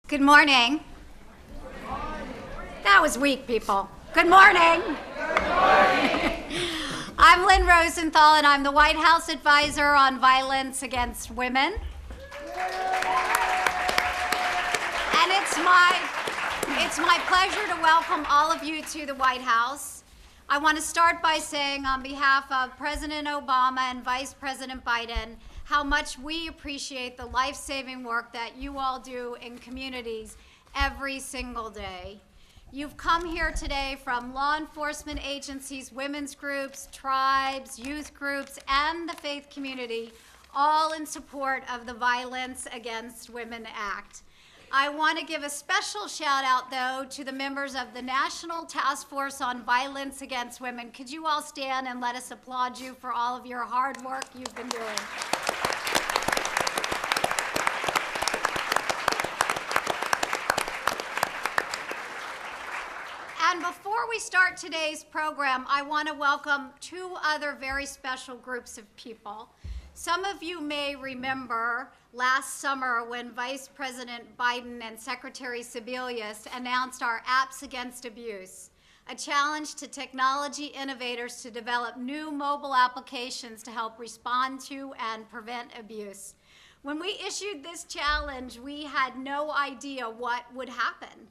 Good morning. That was weak, people. Good morning. I'm Lynn Rosenthal, and I'm the White House Advisor on Violence Against Women. And it's my pleasure to welcome all of you to the White House. I want to start by saying on behalf of President Obama and Vice President Biden, how much we appreciate the life-saving work that you all do in communities every single day. You've come here today from law enforcement agencies, women's groups, tribes, youth groups, and the faith community, all in support of the Violence Against Women Act. I want to give a special shout out, though, to the members of the National Task Force on Violence Against Women. Could you all stand and let us applaud you for all of your hard work you've been doing? And before we start today's program, I want to welcome two other very special groups of people. Some of you may remember last summer when Vice President Biden and Secretary Sebelius announced our Apps Against Abuse, a challenge to technology innovators to develop new mobile applications to help respond to and prevent abuse. When we issued this challenge, we had no idea what would happen.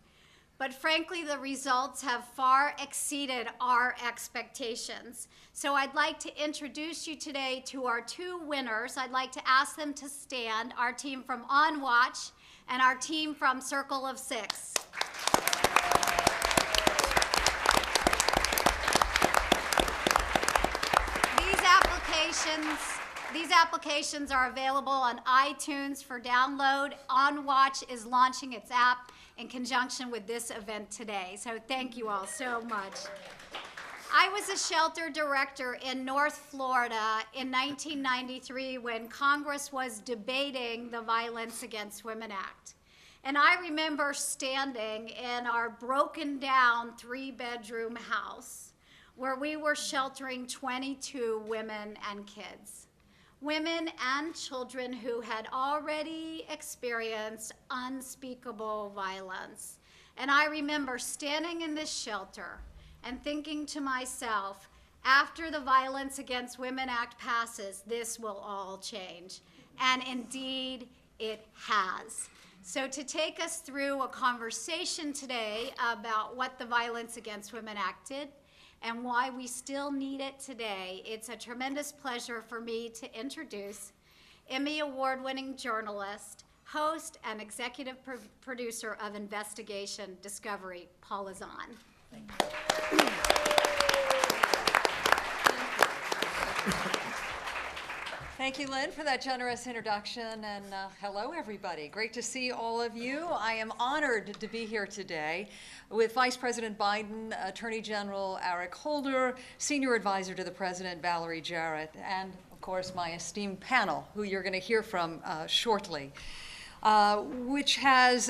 But frankly, the results have far exceeded our expectations. So I'd like to introduce you today to our two winners. I'd like to ask them to stand, our team from On Watch and our team from Circle of Six. These applications are available on iTunes for download. On Watch is launching its app in conjunction with this event today. So thank you all so much. I was a shelter director in North Florida in 1993 when Congress was debating the Violence Against Women Act. And I remember standing in our broken down 3-bedroom house where we were sheltering 22 women and kids. Women and children who had already experienced unspeakable violence. And I remember standing in this shelter and thinking to myself, after the Violence Against Women Act passes, this will all change. And indeed, it has. So to take us through a conversation today about what the Violence Against Women Act did, and why we still need it today, it's a tremendous pleasure for me to introduce Emmy Award-winning journalist, host, and executive producer of Investigation Discovery, Paula Zahn. Thank you. Thank you, Lynn, for that generous introduction, and hello, everybody. Great to see all of you. I am honored to be here today with Vice President Biden, Attorney General Eric Holder, Senior Advisor to the President, Valerie Jarrett, and, of course, my esteemed panel, who you're going to hear from shortly. Which has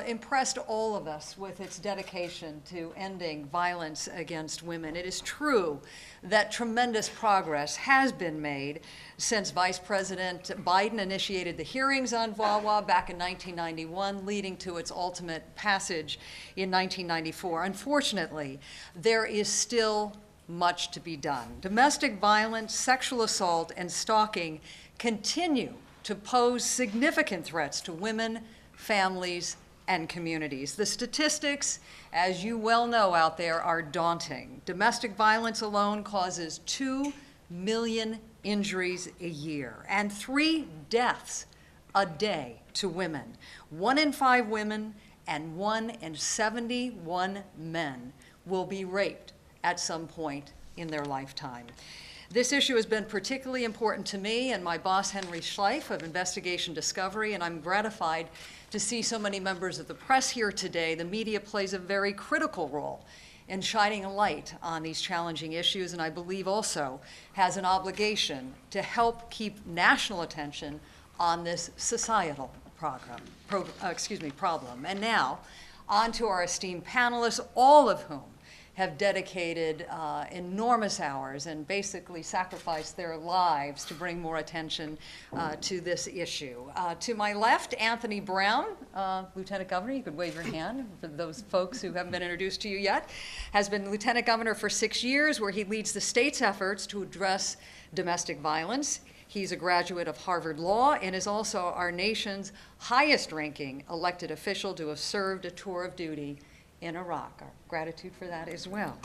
impressed all of us with its dedication to ending violence against women. It is true that tremendous progress has been made since Vice President Biden initiated the hearings on VAWA back in 1991, leading to its ultimate passage in 1994. Unfortunately, there is still much to be done. Domestic violence, sexual assault, and stalking continue to pose significant threats to women, families, and communities. The statistics, as you well know out there, are daunting. Domestic violence alone causes 2 million injuries a year and 3 deaths a day to women. 1 in 5 women and 1 in 71 men will be raped at some point in their lifetime. This issue has been particularly important to me and my boss, Henry Schleif of Investigation Discovery, and I'm gratified to see so many members of the press here today. The media plays a very critical role in shining a light on these challenging issues, and I believe also has an obligation to help keep national attention on this societal problem. And now, on to our esteemed panelists, all of whom have dedicated enormous hours and basically sacrificed their lives to bring more attention to this issue. To my left, Anthony Brown, Lieutenant Governor, you could wave your hand for those folks who haven't been introduced to you yet, has been Lieutenant Governor for 6 years, where he leads the state's efforts to address domestic violence. He's a graduate of Harvard Law and is also our nation's highest-ranking elected official to have served a tour of duty in Iraq. Our gratitude for that as well.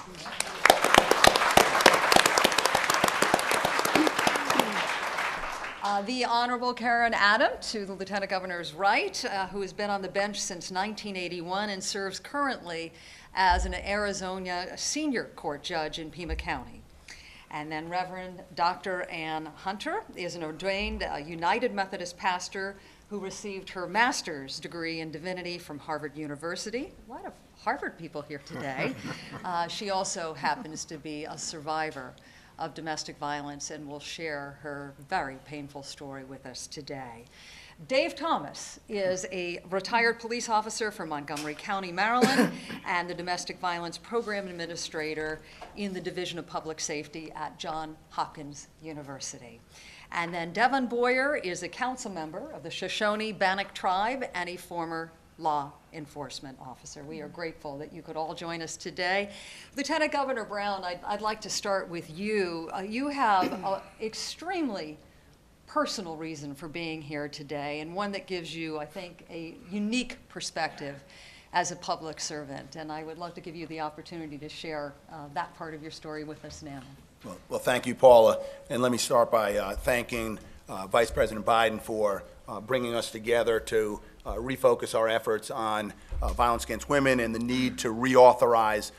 The Honorable Karen Adam, to the Lieutenant Governor's right, who has been on the bench since 1981 and serves currently as an Arizona senior court judge in Pima County. And then Reverend Dr. Ann Hunter is an ordained United Methodist pastor who received her master's degree in divinity from Harvard University. A lot of Harvard people here today. She also happens to be a survivor of domestic violence and will share her very painful story with us today. Dave Thomas is a retired police officer from Montgomery County, Maryland, and the Domestic Violence Program Administrator in the Division of Public Safety at Johns Hopkins University. And then Devon Boyer is a council member of the Shoshone-Bannock tribe and a former law enforcement officer. We are grateful that you could all join us today. Lieutenant Governor Brown, I'd like to start with you. You have an extremely personal reason for being here today, and one that gives you, I think, a unique perspective as a public servant. And I would love to give you the opportunity to share that part of your story with us now. Well, thank you, Paula. And let me start by thanking Vice President Biden for bringing us together to refocus our efforts on violence against women and the need to reauthorize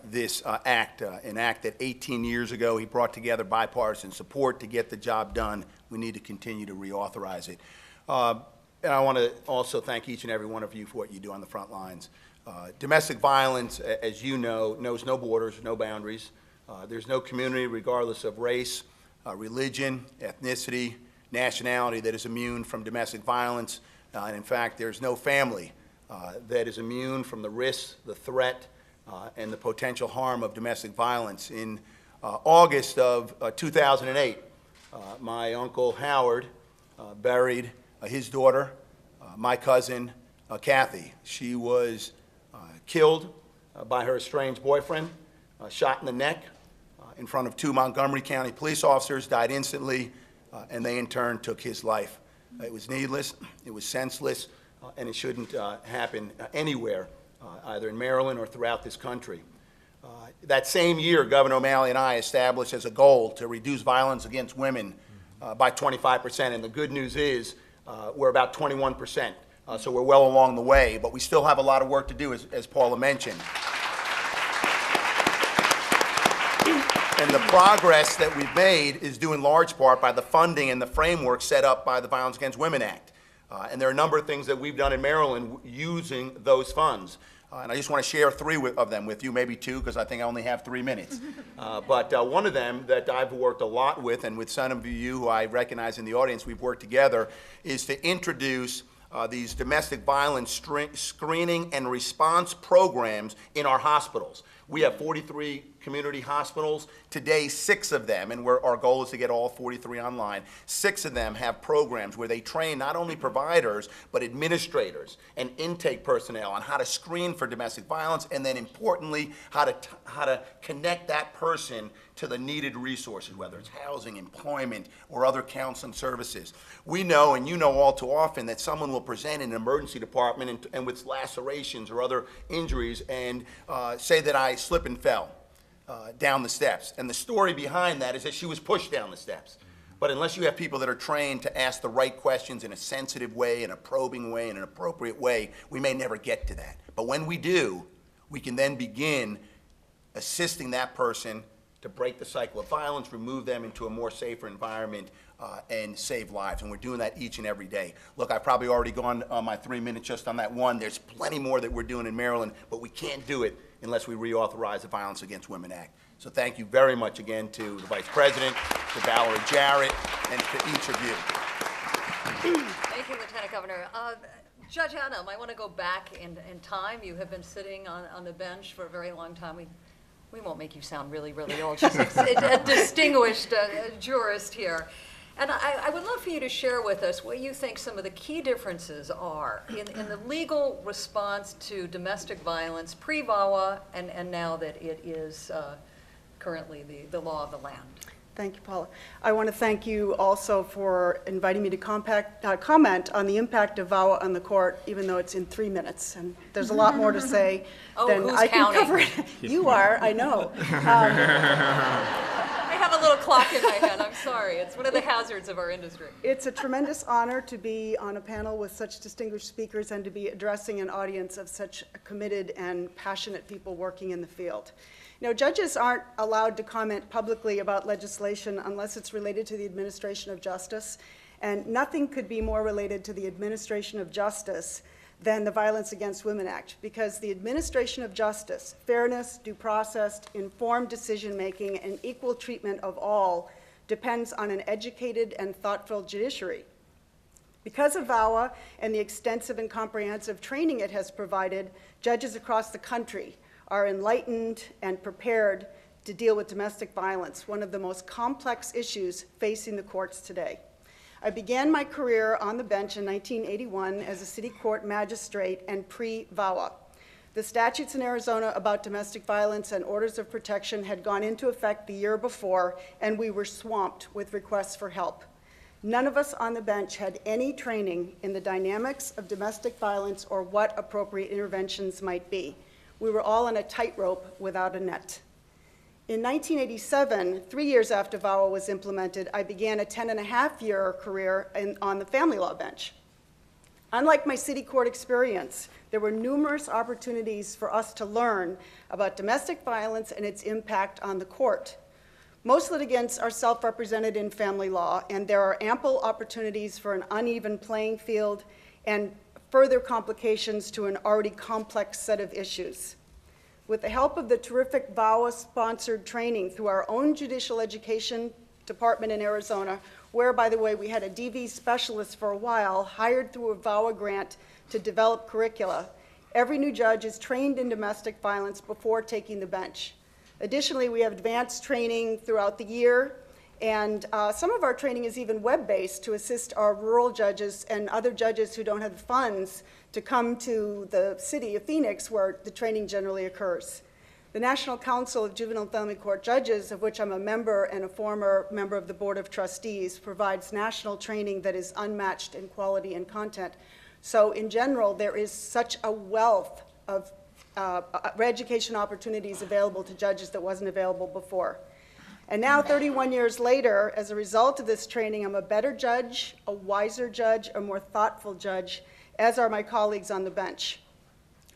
this act, an act that 18 years ago he brought together bipartisan support to get the job done. We need to continue to reauthorize it. And I want to also thank each and every one of you for what you do on the front lines. Domestic violence, as you know, knows no borders, no boundaries. There's no community, regardless of race, religion, ethnicity, nationality, that is immune from domestic violence. And in fact, there's no family that is immune from the risks, the threat, and the potential harm of domestic violence. In August of 2008, my Uncle Howard buried his daughter, my cousin, Kathy. She was killed by her estranged boyfriend, shot in the neck in front of 2 Montgomery County police officers, died instantly, and they in turn took his life. It was needless, it was senseless, and it shouldn't happen anywhere, either in Maryland or throughout this country. That same year, Governor O'Malley and I established as a goal to reduce violence against women by 25%, and the good news is we're about 21%, so we're well along the way, but we still have a lot of work to do, as Paula mentioned. And the progress that we've made is due in large part by the funding and the framework set up by the Violence Against Women Act. And there are a number of things that we've done in Maryland using those funds. And I just want to share 3 of them with you, maybe 2, because I think I only have 3 minutes. But one of them that I've worked a lot with, and with some of you who I recognize in the audience, we've worked together, is to introduce these domestic violence screening and response programs in our hospitals. We have 43 community hospitals. Today, 6 of them, and our goal is to get all 43 online, 6 of them have programs where they train not only providers, but administrators and intake personnel on how to screen for domestic violence, and then importantly, how to connect that person to the needed resources, whether it's housing, employment, or other counseling services. We know, and you know all too often, that someone will present in an emergency department and with lacerations or other injuries and say that I slipped and fell down the steps. And the story behind that is that she was pushed down the steps. But unless you have people that are trained to ask the right questions in a sensitive way, in a probing way, in an appropriate way, we may never get to that. But when we do, we can then begin assisting that person to break the cycle of violence, remove them into a more safer environment, and save lives. And we're doing that each and every day. Look, I've probably already gone my 3 minutes just on that one. There's plenty more that we're doing in Maryland, but we can't do it unless we reauthorize the Violence Against Women Act. So thank you very much again to the Vice President, to Valerie Jarrett, and to each of you. Thank you, Lieutenant Governor. Judge Adam, I want to go back in time. You have been sitting on the bench for a very long time. We We won't make you sound really, really old. She's a distinguished jurist here. And I would love for you to share with us what you think some of the key differences are in the legal response to domestic violence pre-VAWA and now that it is currently the law of the land. Thank you, Paula. I want to thank you also for inviting me to comment on the impact of VAWA on the court, even though it's in 3 minutes. And there's a lot more to say than who's I can counting? cover it. You are, I know. I have a little clock in my head. I'm sorry. It's one of the hazards of our industry. It's a tremendous honor to be on a panel with such distinguished speakers and to be addressing an audience of such committed and passionate people working in the field. You know, judges aren't allowed to comment publicly about legislation unless it's related to the administration of justice, and nothing could be more related to the administration of justice than the Violence Against Women Act, because the administration of justice, fairness, due process, informed decision-making, and equal treatment of all depends on an educated and thoughtful judiciary. Because of VAWA and the extensive and comprehensive training it has provided, judges across the country are enlightened and prepared to deal with domestic violence, one of the most complex issues facing the courts today. I began my career on the bench in 1981 as a city court magistrate and pre-VAWA. The statutes in Arizona about domestic violence and orders of protection had gone into effect the year before, and we were swamped with requests for help. None of us on the bench had any training in the dynamics of domestic violence or what appropriate interventions might be. We were all on a tightrope without a net. In 1987, 3 years after VAWA was implemented, I began a 10-and-a-half-year career on the family law bench. Unlike my city court experience, there were numerous opportunities for us to learn about domestic violence and its impact on the court. Most litigants are self-represented in family law, and there are ample opportunities for an uneven playing field and further complications to an already complex set of issues. With the help of the terrific VAWA-sponsored training through our own judicial education department in Arizona, where, by the way, we had a DV specialist for a while, hired through a VAWA grant to develop curricula, every new judge is trained in domestic violence before taking the bench. Additionally, we have advanced training throughout the year, and some of our training is even web-based to assist our rural judges and other judges who don't have the funds to come to the city of Phoenix, where the training generally occurs. The National Council of Juvenile and Family Court Judges, of which I'm a member and a former member of the Board of Trustees, provides national training that is unmatched in quality and content. So in general, there is such a wealth of education opportunities available to judges that wasn't available before. And now, 31 years later, as a result of this training, I'm a better judge, a wiser judge, a more thoughtful judge, as are my colleagues on the bench.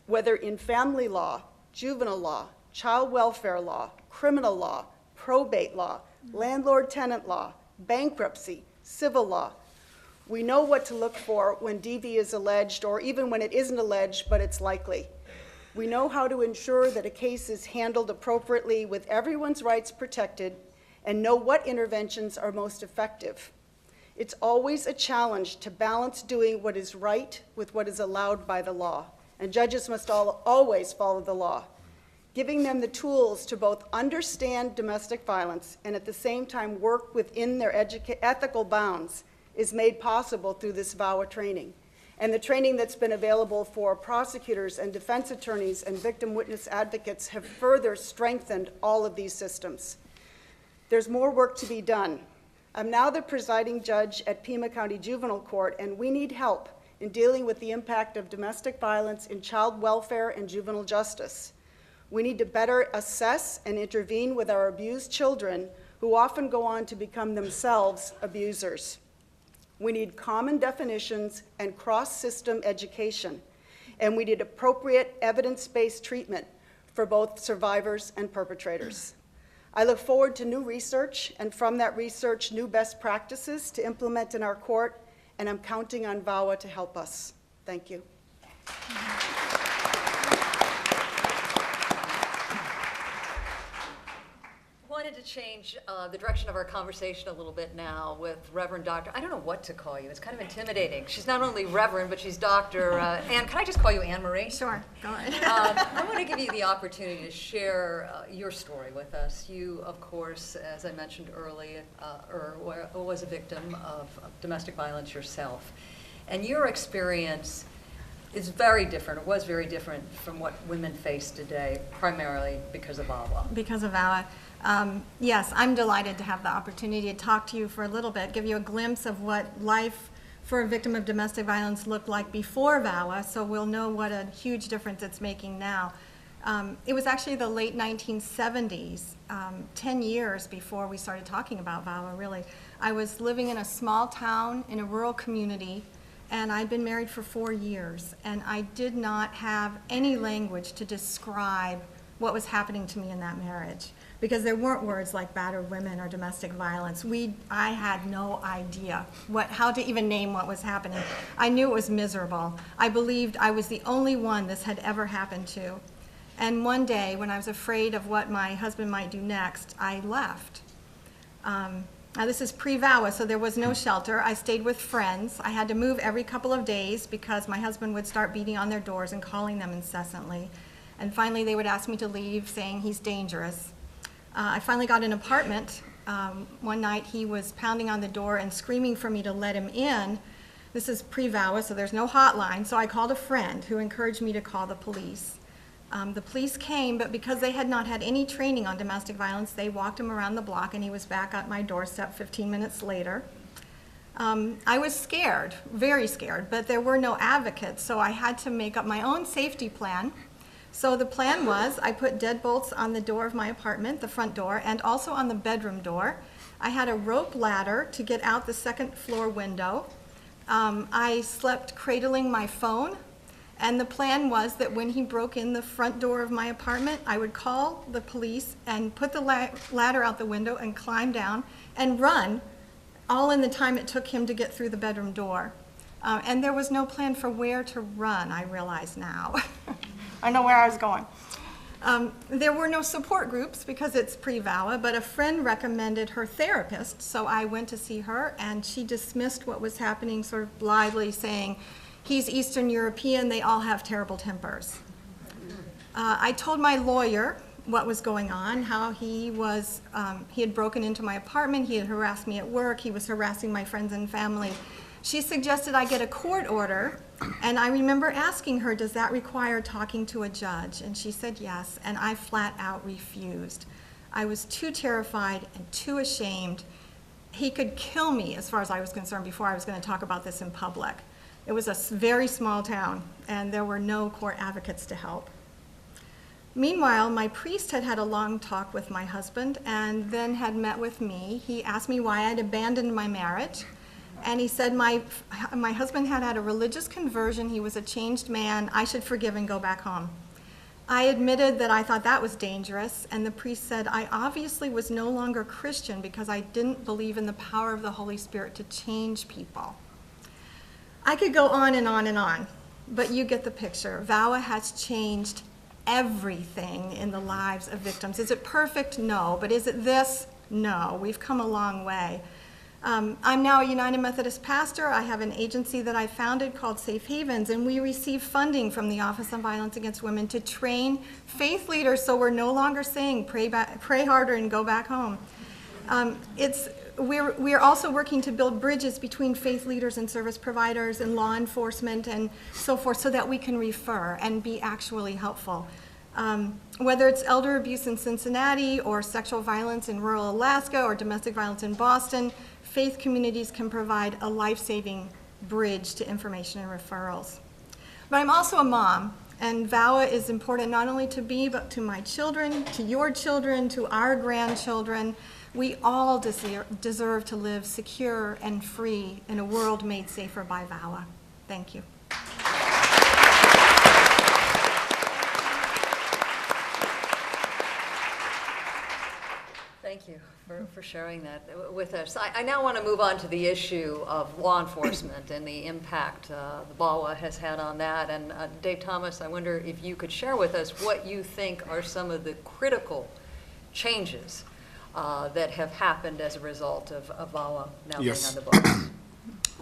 Whether in family law, juvenile law, child welfare law, criminal law, probate law, landlord-tenant law, bankruptcy, civil law, we know what to look for when DV is alleged, or even when it isn't alleged, but it's likely. We know how to ensure that a case is handled appropriately with everyone's rights protected and know what interventions are most effective. It's always a challenge to balance doing what is right with what is allowed by the law, and judges must always follow the law. Giving them the tools to both understand domestic violence and at the same time work within their ethical bounds is made possible through this VAWA training. And the training that's been available for prosecutors and defense attorneys and victim witness advocates have further strengthened all of these systems. There's more work to be done. I'm now the presiding judge at Pima County Juvenile Court, and we need help in dealing with the impact of domestic violence in child welfare and juvenile justice. We need to better assess and intervene with our abused children, who often go on to become themselves abusers. We need common definitions and cross-system education, and we need appropriate evidence-based treatment for both survivors and perpetrators. I look forward to new research, and from that research, new best practices to implement in our court, and I'm counting on VAWA to help us. Thank you. Wanted to change the direction of our conversation a little bit now with Reverend Dr. I don't know what to call you. It's kind of intimidating. She's not only Reverend, but she's Dr. Anne. Can I just call you Anne Marie? Sure, go ahead. I want to give you the opportunity to share your story with us. You, of course, as I mentioned earlier, was a victim of domestic violence yourself. And your experience is very different, or was very different from what women face today, primarily because of VAWA. Because of VAWA. Yes, I'm delighted to have the opportunity to talk to you for a little bit, give you a glimpse of what life for a victim of domestic violence looked like before VAWA, so we'll know what a huge difference it's making now. It was actually the late 1970s, 10 years before we started talking about VAWA, really. I was living in a small town in a rural community, and I'd been married for 4 years, and I did not have any language to describe what was happening to me in that marriage, because there weren't words like battered women or domestic violence. I had no idea how to even name what was happening. I knew it was miserable. I believed I was the only one this had ever happened to. And one day, when I was afraid of what my husband might do next, I left. Now, this is pre-VAWA, so there was no shelter. I stayed with friends. I had to move every couple of days because my husband would start beating on their doors and calling them incessantly. And finally, they would ask me to leave, saying he's dangerous. I finally got an apartment. One night, he was pounding on the door and screaming for me to let him in. This is pre-VAWA, so there's no hotline. So I called a friend who encouraged me to call the police. The police came, but because they had not had any training on domestic violence, they walked him around the block, and he was back at my doorstep 15 minutes later. I was scared, very scared, but there were no advocates, so I had to make up my own safety plan. So the plan was, I put deadbolts on the door of my apartment, the front door, and also on the bedroom door. I had a rope ladder to get out the second floor window. I slept cradling my phone. And the plan was that when he broke in the front door of my apartment, I would call the police and put the ladder out the window and climb down and run, all in the time it took him to get through the bedroom door. And there was no plan for where to run, I realize now. I know where I was going. There were no support groups because it's pre-VAWA, but a friend recommended her therapist, so I went to see her, and she dismissed what was happening sort of blithely, saying, he's Eastern European, they all have terrible tempers. I told my lawyer what was going on, how he had broken into my apartment, he had harassed me at work, he was harassing my friends and family. She suggested I get a court order, and I remember asking her, does that require talking to a judge? And she said yes, and I flat out refused. I was too terrified and too ashamed. He could kill me, as far as I was concerned, before I was going to talk about this in public. It was a very small town, and there were no court advocates to help. Meanwhile, my priest had had a long talk with my husband and then had met with me. He asked me why I'd abandoned my marriage, and he said my husband had had a religious conversion, he was a changed man, I should forgive and go back home. I admitted that I thought that was dangerous, and the priest said I obviously was no longer Christian because I didn't believe in the power of the Holy Spirit to change people. I could go on and on and on, but you get the picture. VAWA has changed everything in the lives of victims. Is it perfect? No. But is it this? No. We've come a long way. I'm now a United Methodist pastor. I have an agency that I founded called Safe Havens, and we receive funding from the Office on Violence Against Women to train faith leaders, so we're no longer saying pray harder and go back home. We're also working to build bridges between faith leaders and service providers and law enforcement and so forth so that we can refer and be actually helpful. Whether it's elder abuse in Cincinnati or sexual violence in rural Alaska or domestic violence in Boston, faith communities can provide a life-saving bridge to information and referrals. But I'm also a mom, and VAWA is important not only to me, but to my children, to your children, to our grandchildren. We all deserve to live secure and free in a world made safer by VAWA. Thank you. Thank you for sharing that with us. I now want to move on to the issue of law enforcement and the impact the VAWA has had on that. And Dave Thomas, I wonder if you could share with us what you think are some of the critical changes that have happened as a result of VAWA now being Yes. on the books.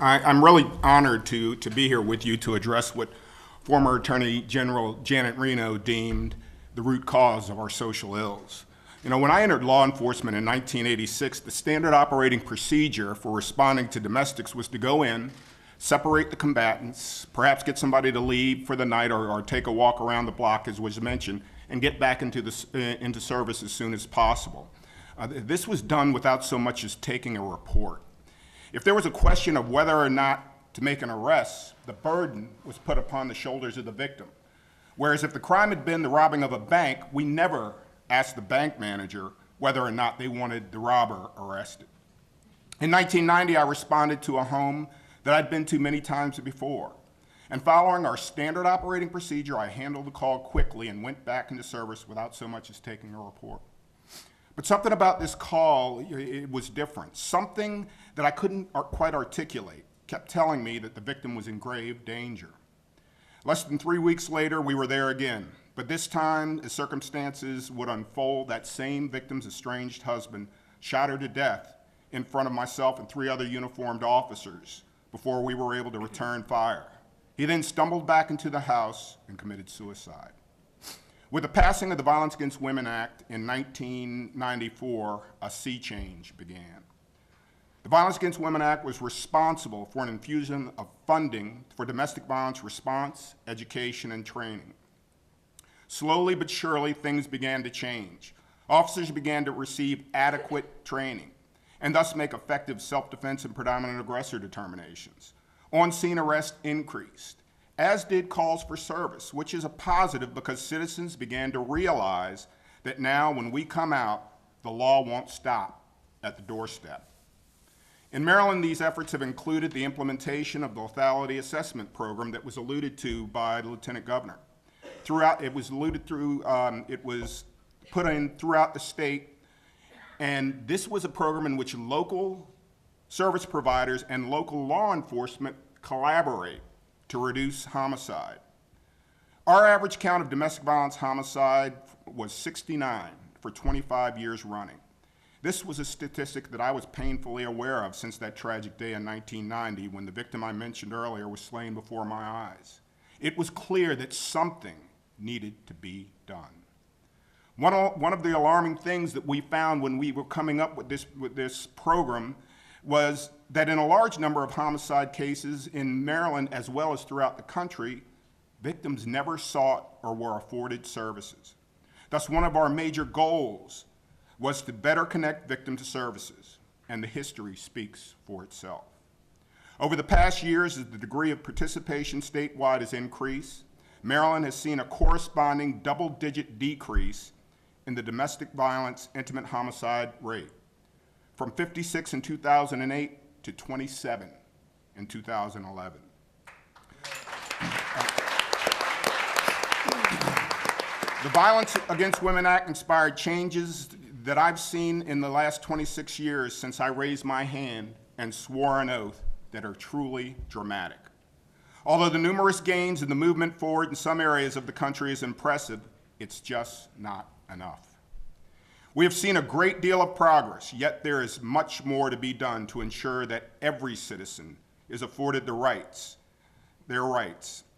I'm really honored to be here with you to address what former Attorney General Janet Reno deemed the root cause of our social ills. You know, when I entered law enforcement in 1986, the standard operating procedure for responding to domestics was to go in, separate the combatants, perhaps get somebody to leave for the night or take a walk around the block, as was mentioned, and get back into service as soon as possible. This was done without so much as taking a report. If there was a question of whether or not to make an arrest, the burden was put upon the shoulders of the victim. Whereas if the crime had been the robbing of a bank, we never asked the bank manager whether or not they wanted the robber arrested. In 1990, I responded to a home that I'd been to many times before. And following our standard operating procedure, I handled the call quickly and went back into service without so much as taking a report. But something about this call, it was different. Something that I couldn't quite articulate kept telling me that the victim was in grave danger. Less than 3 weeks later, we were there again. But this time, as circumstances would unfold, that same victim's estranged husband shot her to death in front of myself and 3 other uniformed officers before we were able to return fire. He then stumbled back into the house and committed suicide. With the passing of the Violence Against Women Act in 1994, a sea change began. The Violence Against Women Act was responsible for an infusion of funding for domestic violence response, education, and training. Slowly but surely, things began to change. Officers began to receive adequate training and thus make effective self-defense and predominant aggressor determinations. On-scene arrest increased, as did calls for service, which is a positive because citizens began to realize that now when we come out, the law won't stop at the doorstep. In Maryland, these efforts have included the implementation of the lethality assessment program that was alluded to by the Lieutenant Governor. It was put in throughout the state, and this was a program in which local service providers and local law enforcement collaborate to reduce homicide. Our average count of domestic violence homicide was 69 for 25 years running. This was a statistic that I was painfully aware of since that tragic day in 1990 when the victim I mentioned earlier was slain before my eyes. It was clear that something needed to be done. One of the alarming things that we found when we were coming up with this program was that in a large number of homicide cases in Maryland as well as throughout the country, victims never sought or were afforded services. Thus, one of our major goals was to better connect victim to services, and the history speaks for itself. Over the past years, as the degree of participation statewide has increased, Maryland has seen a corresponding double-digit decrease in the domestic violence intimate homicide rate, from 56 in 2008 to 27 in 2011. The Violence Against Women Act inspired changes that I've seen in the last 26 years since I raised my hand and swore an oath that are truly dramatic. Although the numerous gains in the movement forward in some areas of the country is impressive, it's just not enough. We have seen a great deal of progress, yet there is much more to be done to ensure that every citizen is afforded their rights,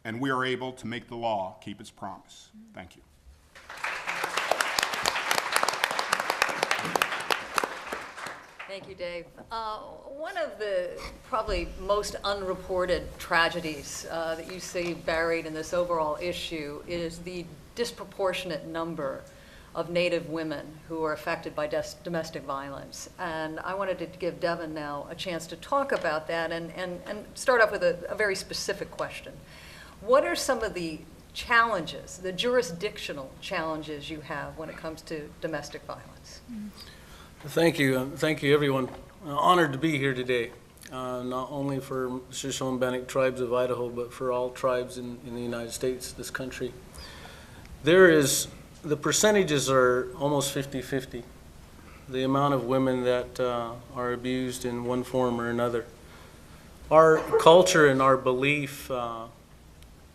and we are able to make the law keep its promise. Thank you. Thank you, Dave. One of the probably most unreported tragedies that you see buried in this overall issue is the disproportionate number of Native women who are affected by domestic violence. And I wanted to give Devin now a chance to talk about that and start off with a very specific question. What are some of the challenges, the jurisdictional challenges you have when it comes to domestic violence? Thank you. Thank you, everyone. Honored to be here today, not only for Shoshone-Bannock tribes of Idaho, but for all tribes in the United States, this country. The percentages are almost 50-50, the amount of women that are abused in one form or another. Our culture and our belief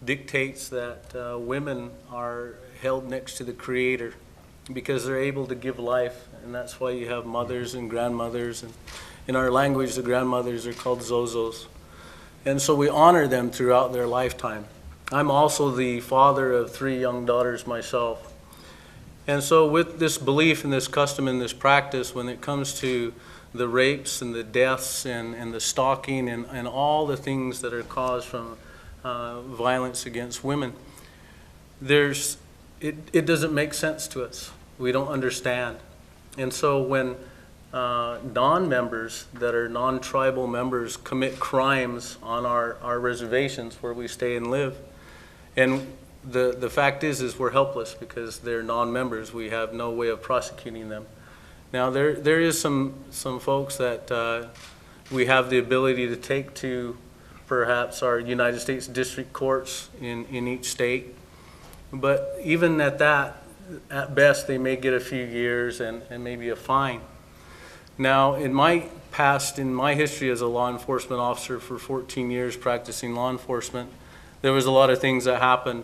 dictates that women are held next to the Creator because they're able to give life, and that's why you have mothers and grandmothers, and in our language, the grandmothers are called zozos. And so we honor them throughout their lifetime. I'm also the father of 3 young daughters myself. And so with this belief and this custom and this practice, when it comes to the rapes and the deaths and the stalking and all the things that are caused from violence against women, it doesn't make sense to us. We don't understand. And so when non-members that are non-tribal members commit crimes on our reservations where we stay and live, and the fact is we're helpless because they're non-members. We have no way of prosecuting them. Now there is some folks that we have the ability to take to perhaps our United States district courts in each state, but even at that, at best they may get a few years and maybe a fine. Now in my past, in my history as a law enforcement officer for 14 years practicing law enforcement, there was a lot of things that happened.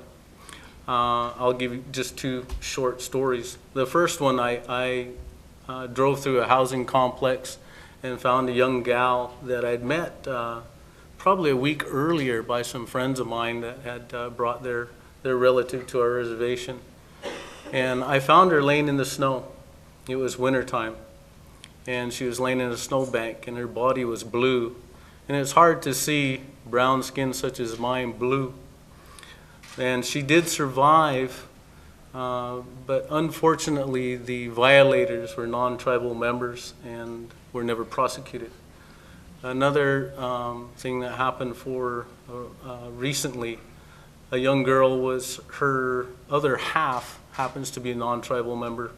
I'll give you just 2 short stories. The first one, I drove through a housing complex and found a young gal that I'd met probably a week earlier by some friends of mine that had brought their relative to our reservation. And I found her laying in the snow. It was wintertime. And she was laying in a snowbank and her body was blue. And it's hard to see brown skin such as mine blue. And she did survive, but unfortunately the violators were non-tribal members and were never prosecuted. Another thing that happened recently, a young girl her other half happens to be a non-tribal member,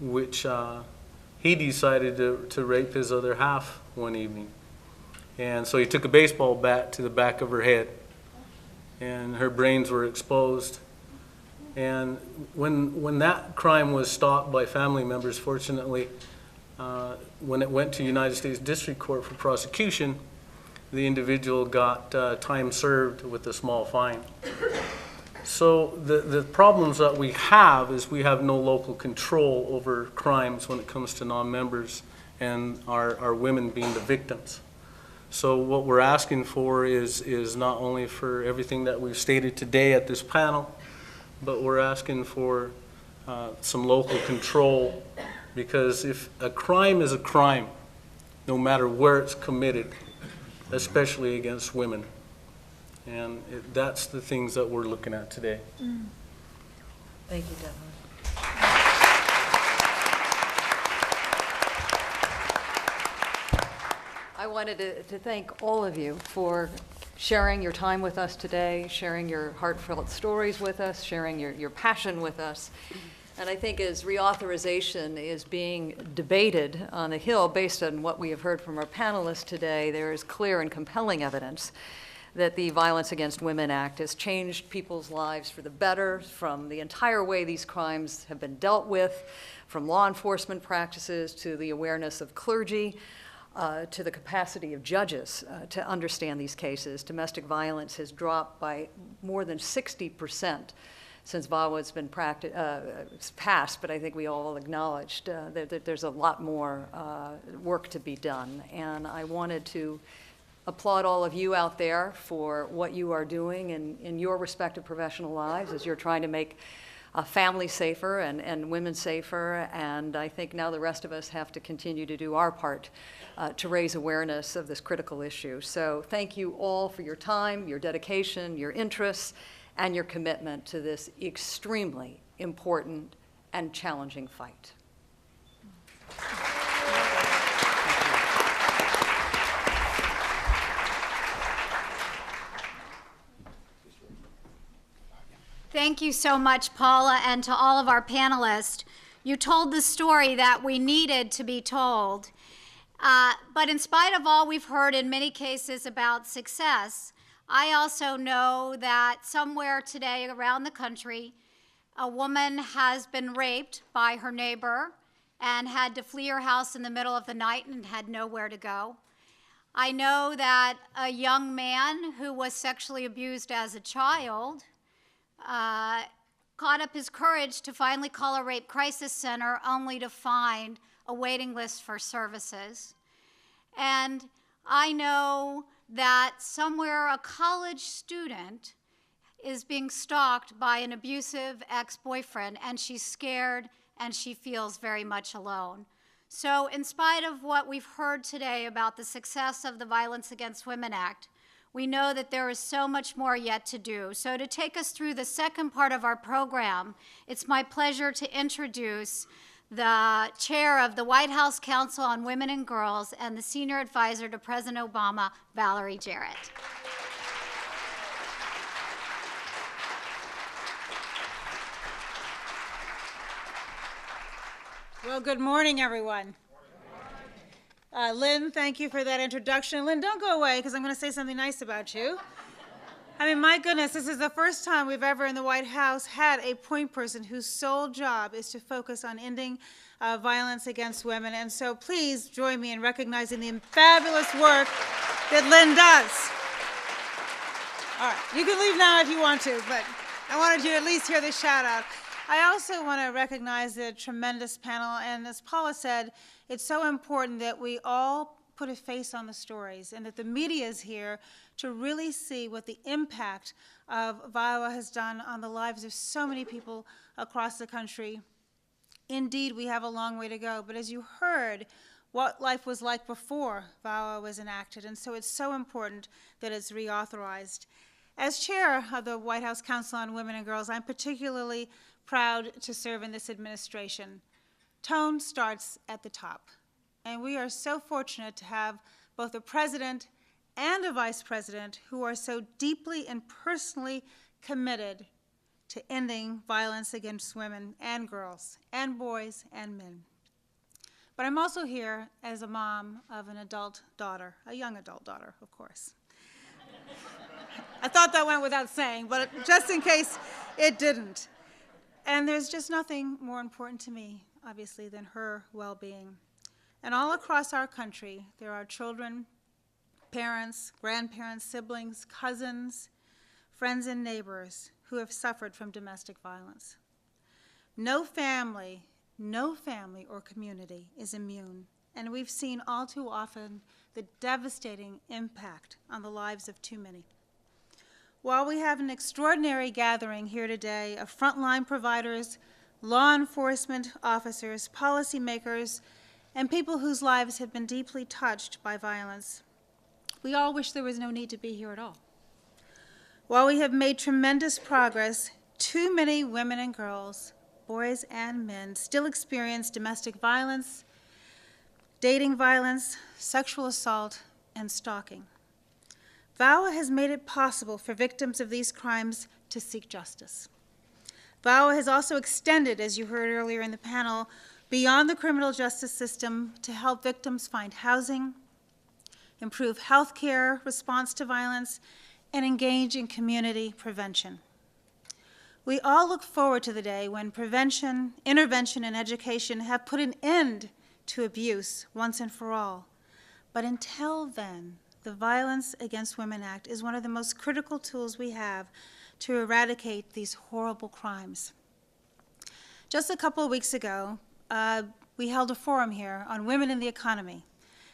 which he decided to rape his other half one evening. And so he took a baseball bat to the back of her head, and her brains were exposed. And when that crime was stopped by family members, fortunately, when it went to United States District Court for prosecution, the individual got time served with a small fine. So the problems that we have is we have no local control over crimes when it comes to non-members and our women being the victims. So what we're asking for is not only for everything that we've stated today at this panel, but we're asking for some local control, because if a crime is a crime, no matter where it's committed, especially against women. And that's the things that we're looking at today. Thank you, Devin. I wanted to thank all of you for sharing your time with us today, sharing your heartfelt stories with us, sharing your passion with us. And I think as reauthorization is being debated on the Hill based on what we have heard from our panelists today, there is clear and compelling evidence that the Violence Against Women Act has changed people's lives for the better, from the entire way these crimes have been dealt with, from law enforcement practices to the awareness of clergy, to the capacity of judges to understand these cases. Domestic violence has dropped by more than 60% since VAWA has been passed, but I think we all acknowledged that there's a lot more work to be done. And I wanted to applaud all of you out there for what you are doing in your respective professional lives as you're trying to make families safer and women safer. And I think now the rest of us have to continue to do our part to raise awareness of this critical issue. So thank you all for your time, your dedication, your interests, and your commitment to this extremely important and challenging fight. Thank you so much, Paula, and to all of our panelists. You told the story that we needed to be told. But in spite of all we've heard in many cases about success, I also know that somewhere today around the country, a woman has been raped by her neighbor and had to flee her house in the middle of the night and had nowhere to go. I know that a young man who was sexually abused as a child caught up his courage to finally call a rape crisis center only to find a waiting list for services. And I know that somewhere a college student is being stalked by an abusive ex-boyfriend, and she's scared and she feels very much alone. So in spite of what we've heard today about the success of the Violence Against Women Act, we know that there is so much more yet to do. So to take us through the second part of our program, it's my pleasure to introduce the chair of the White House Council on Women and Girls and the senior advisor to President Obama, Valerie Jarrett. Well, good morning, everyone. Lynn, thank you for that introduction. Lynn, don't go away, because I'm going to say something nice about you. I mean, my goodness, this is the first time we've ever in the White House had a point person whose sole job is to focus on ending violence against women. And so please join me in recognizing the fabulous work that Lynn does. All right, you can leave now if you want to, but I wanted you to at least hear the shout out. I also want to recognize the tremendous panel, and as Paula said, it's so important that we all put a face on the stories and that the media is here to really see what the impact of VAWA has done on the lives of so many people across the country. Indeed, we have a long way to go, but as you heard, what life was like before VAWA was enacted, and so it's so important that it's reauthorized. As chair of the White House Council on Women and Girls, I'm particularly proud to serve in this administration. Tone starts at the top, and we are so fortunate to have both a president and a vice president who are so deeply and personally committed to ending violence against women and girls and boys and men. But I'm also here as a mom of an adult daughter, a young adult daughter, of course. I thought that went without saying, but just in case it didn't. And there's just nothing more important to me, obviously, than her well-being. And all across our country, there are children, parents, grandparents, siblings, cousins, friends, and neighbors who have suffered from domestic violence. No family or community is immune, and we've seen all too often the devastating impact on the lives of too many. While we have an extraordinary gathering here today of frontline providers, law enforcement officers, policymakers, and people whose lives have been deeply touched by violence, we all wish there was no need to be here at all. While we have made tremendous progress, too many women and girls, boys and men, still experience domestic violence, dating violence, sexual assault, and stalking. VAWA has made it possible for victims of these crimes to seek justice. VAWA has also extended, as you heard earlier in the panel, beyond the criminal justice system to help victims find housing, improve health care response to violence, and engage in community prevention. We all look forward to the day when prevention, intervention, and education have put an end to abuse once and for all. But until then, the Violence Against Women Act is one of the most critical tools we have to eradicate these horrible crimes. Just a couple of weeks ago, we held a forum here on women in the economy,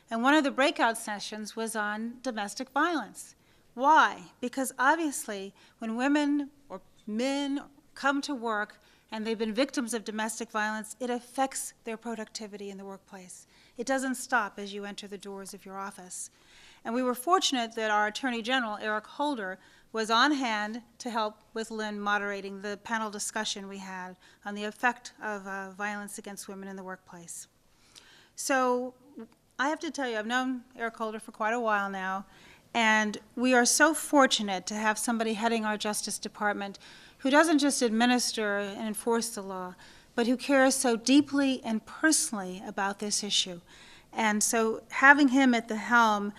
and one of the breakout sessions was on domestic violence. Why? Because obviously, when women or men come to work and they've been victims of domestic violence, it affects their productivity in the workplace. It doesn't stop as you enter the doors of your office. And we were fortunate that our Attorney General, Eric Holder, was on hand to help with Lynn moderating the panel discussion we had on the effect of violence against women in the workplace. So I have to tell you, I've known Eric Holder for quite a while now, and we are so fortunate to have somebody heading our Justice Department who doesn't just administer and enforce the law, but who cares so deeply and personally about this issue. And so having him at the helm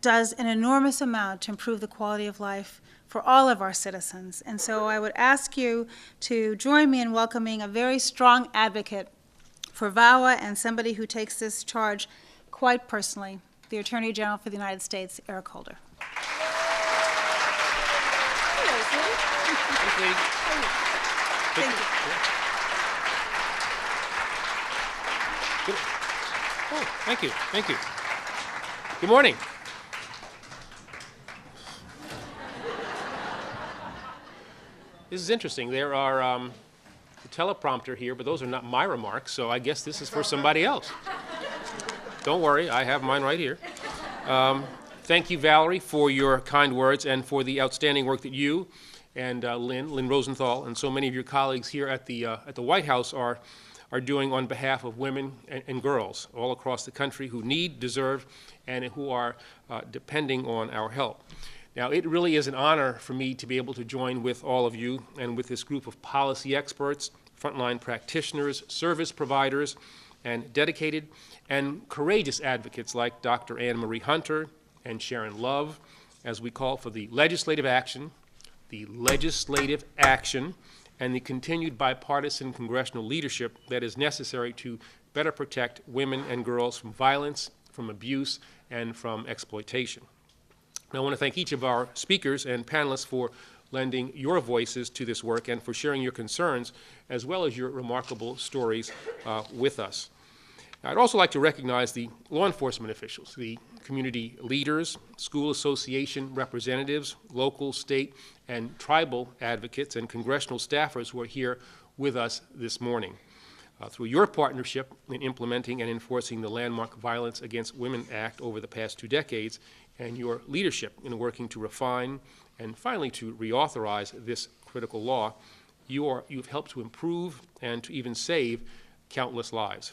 does an enormous amount to improve the quality of life for all of our citizens. And so I would ask you to join me in welcoming a very strong advocate for VAWA and somebody who takes this charge quite personally, the Attorney General for the United States, Eric Holder. Thank you. Oh, thank you, thank you. Good morning. This is interesting. There are a teleprompter here, but those are not my remarks, so I guess this is for somebody else. Don't worry, I have mine right here. Thank you, Valerie, for your kind words and for the outstanding work that you and Lynn Rosenthal, and so many of your colleagues here at the White House are doing on behalf of women and girls all across the country who need, deserve, and who are depending on our help. Now, it really is an honor for me to be able to join with all of you and with this group of policy experts, frontline practitioners, service providers, and dedicated and courageous advocates like Dr. Anne Marie Hunter and Sharon Love, as we call for the legislative action, and the continued bipartisan congressional leadership that is necessary to better protect women and girls from violence, from abuse, and from exploitation. Now, I want to thank each of our speakers and panelists for lending your voices to this work and for sharing your concerns as well as your remarkable stories with us. Now, I'd also like to recognize the law enforcement officials, the community leaders, school association representatives, local, state, and tribal advocates, and congressional staffers who are here with us this morning. Through your partnership in implementing and enforcing the landmark Violence Against Women Act over the past 2 decades, and your leadership in working to refine and finally to reauthorize this critical law, you've helped to improve and to even save countless lives.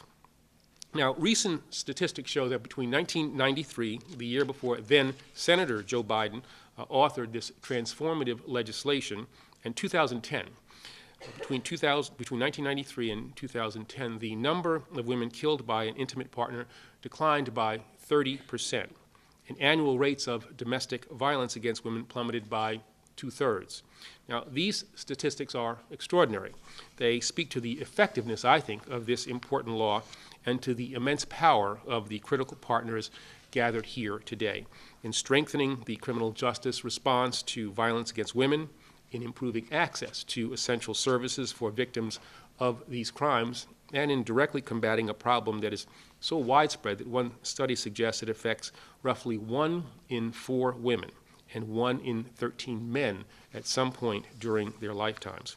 Now, recent statistics show that between 1993, the year before then Senator Joe Biden authored this transformative legislation, and 2010, between 1993 and 2010, the number of women killed by an intimate partner declined by 30%, and annual rates of domestic violence against women plummeted by 2/3. Now, these statistics are extraordinary. They speak to the effectiveness, I think, of this important law and to the immense power of the critical partners gathered here today in strengthening the criminal justice response to violence against women, in improving access to essential services for victims of these crimes, and in directly combating a problem that is so widespread that one study suggests it affects roughly 1 in 4 women and 1 in 13 men at some point during their lifetimes.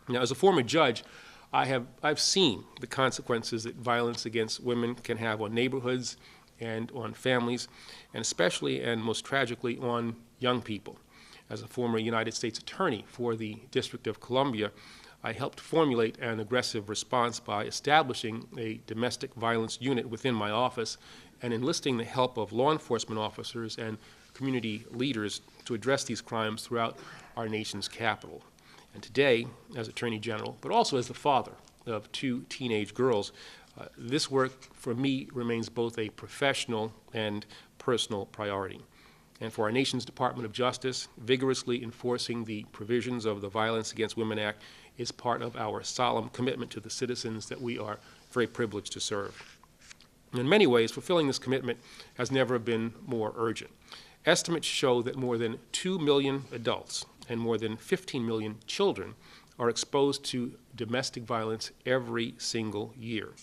Now, as a former judge, I've seen the consequences that violence against women can have on neighborhoods and on families, and especially and most tragically on young people. As a former United States attorney for the District of Columbia, I helped formulate an aggressive response by establishing a domestic violence unit within my office and enlisting the help of law enforcement officers and community leaders to address these crimes throughout our nation's capital. And today, as Attorney General, but also as the father of 2 teenage girls, this work for me remains both a professional and personal priority. And for our nation's Department of Justice, vigorously enforcing the provisions of the Violence Against Women Act is part of our solemn commitment to the citizens that we are very privileged to serve. In many ways, fulfilling this commitment has never been more urgent. Estimates show that more than 2 million adults and more than 15 million children are exposed to domestic violence every single year.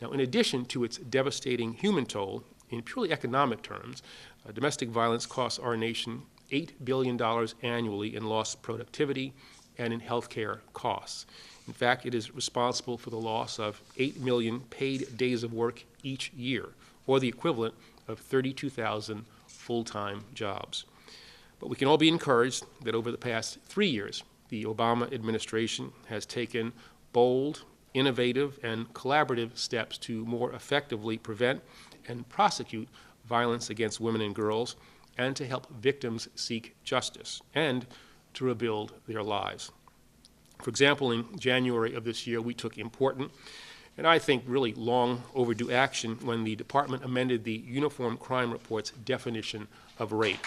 Now, in addition to its devastating human toll, in purely economic terms, domestic violence costs our nation $8 billion annually in lost productivity and in health care costs. In fact, it is responsible for the loss of 8 million paid days of work each year, or the equivalent of 32,000 full-time jobs. But we can all be encouraged that over the past 3 years, the Obama administration has taken bold, innovative, and collaborative steps to more effectively prevent and prosecute violence against women and girls, and to help victims seek justice, and to rebuild their lives. For example, in January of this year, we took important, and I think really long overdue action when the department amended the Uniform Crime Report's definition of rape.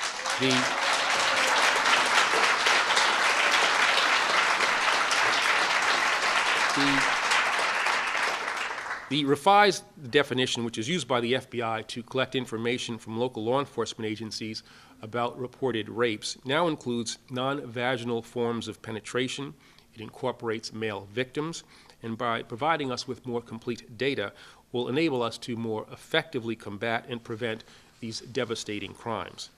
The revised definition, which is used by the FBI to collect information from local law enforcement agencies about reported rapes, now includes non-vaginal forms of penetration, It incorporates male victims, and by providing us with more complete data, will enable us to more effectively combat and prevent these devastating crimes.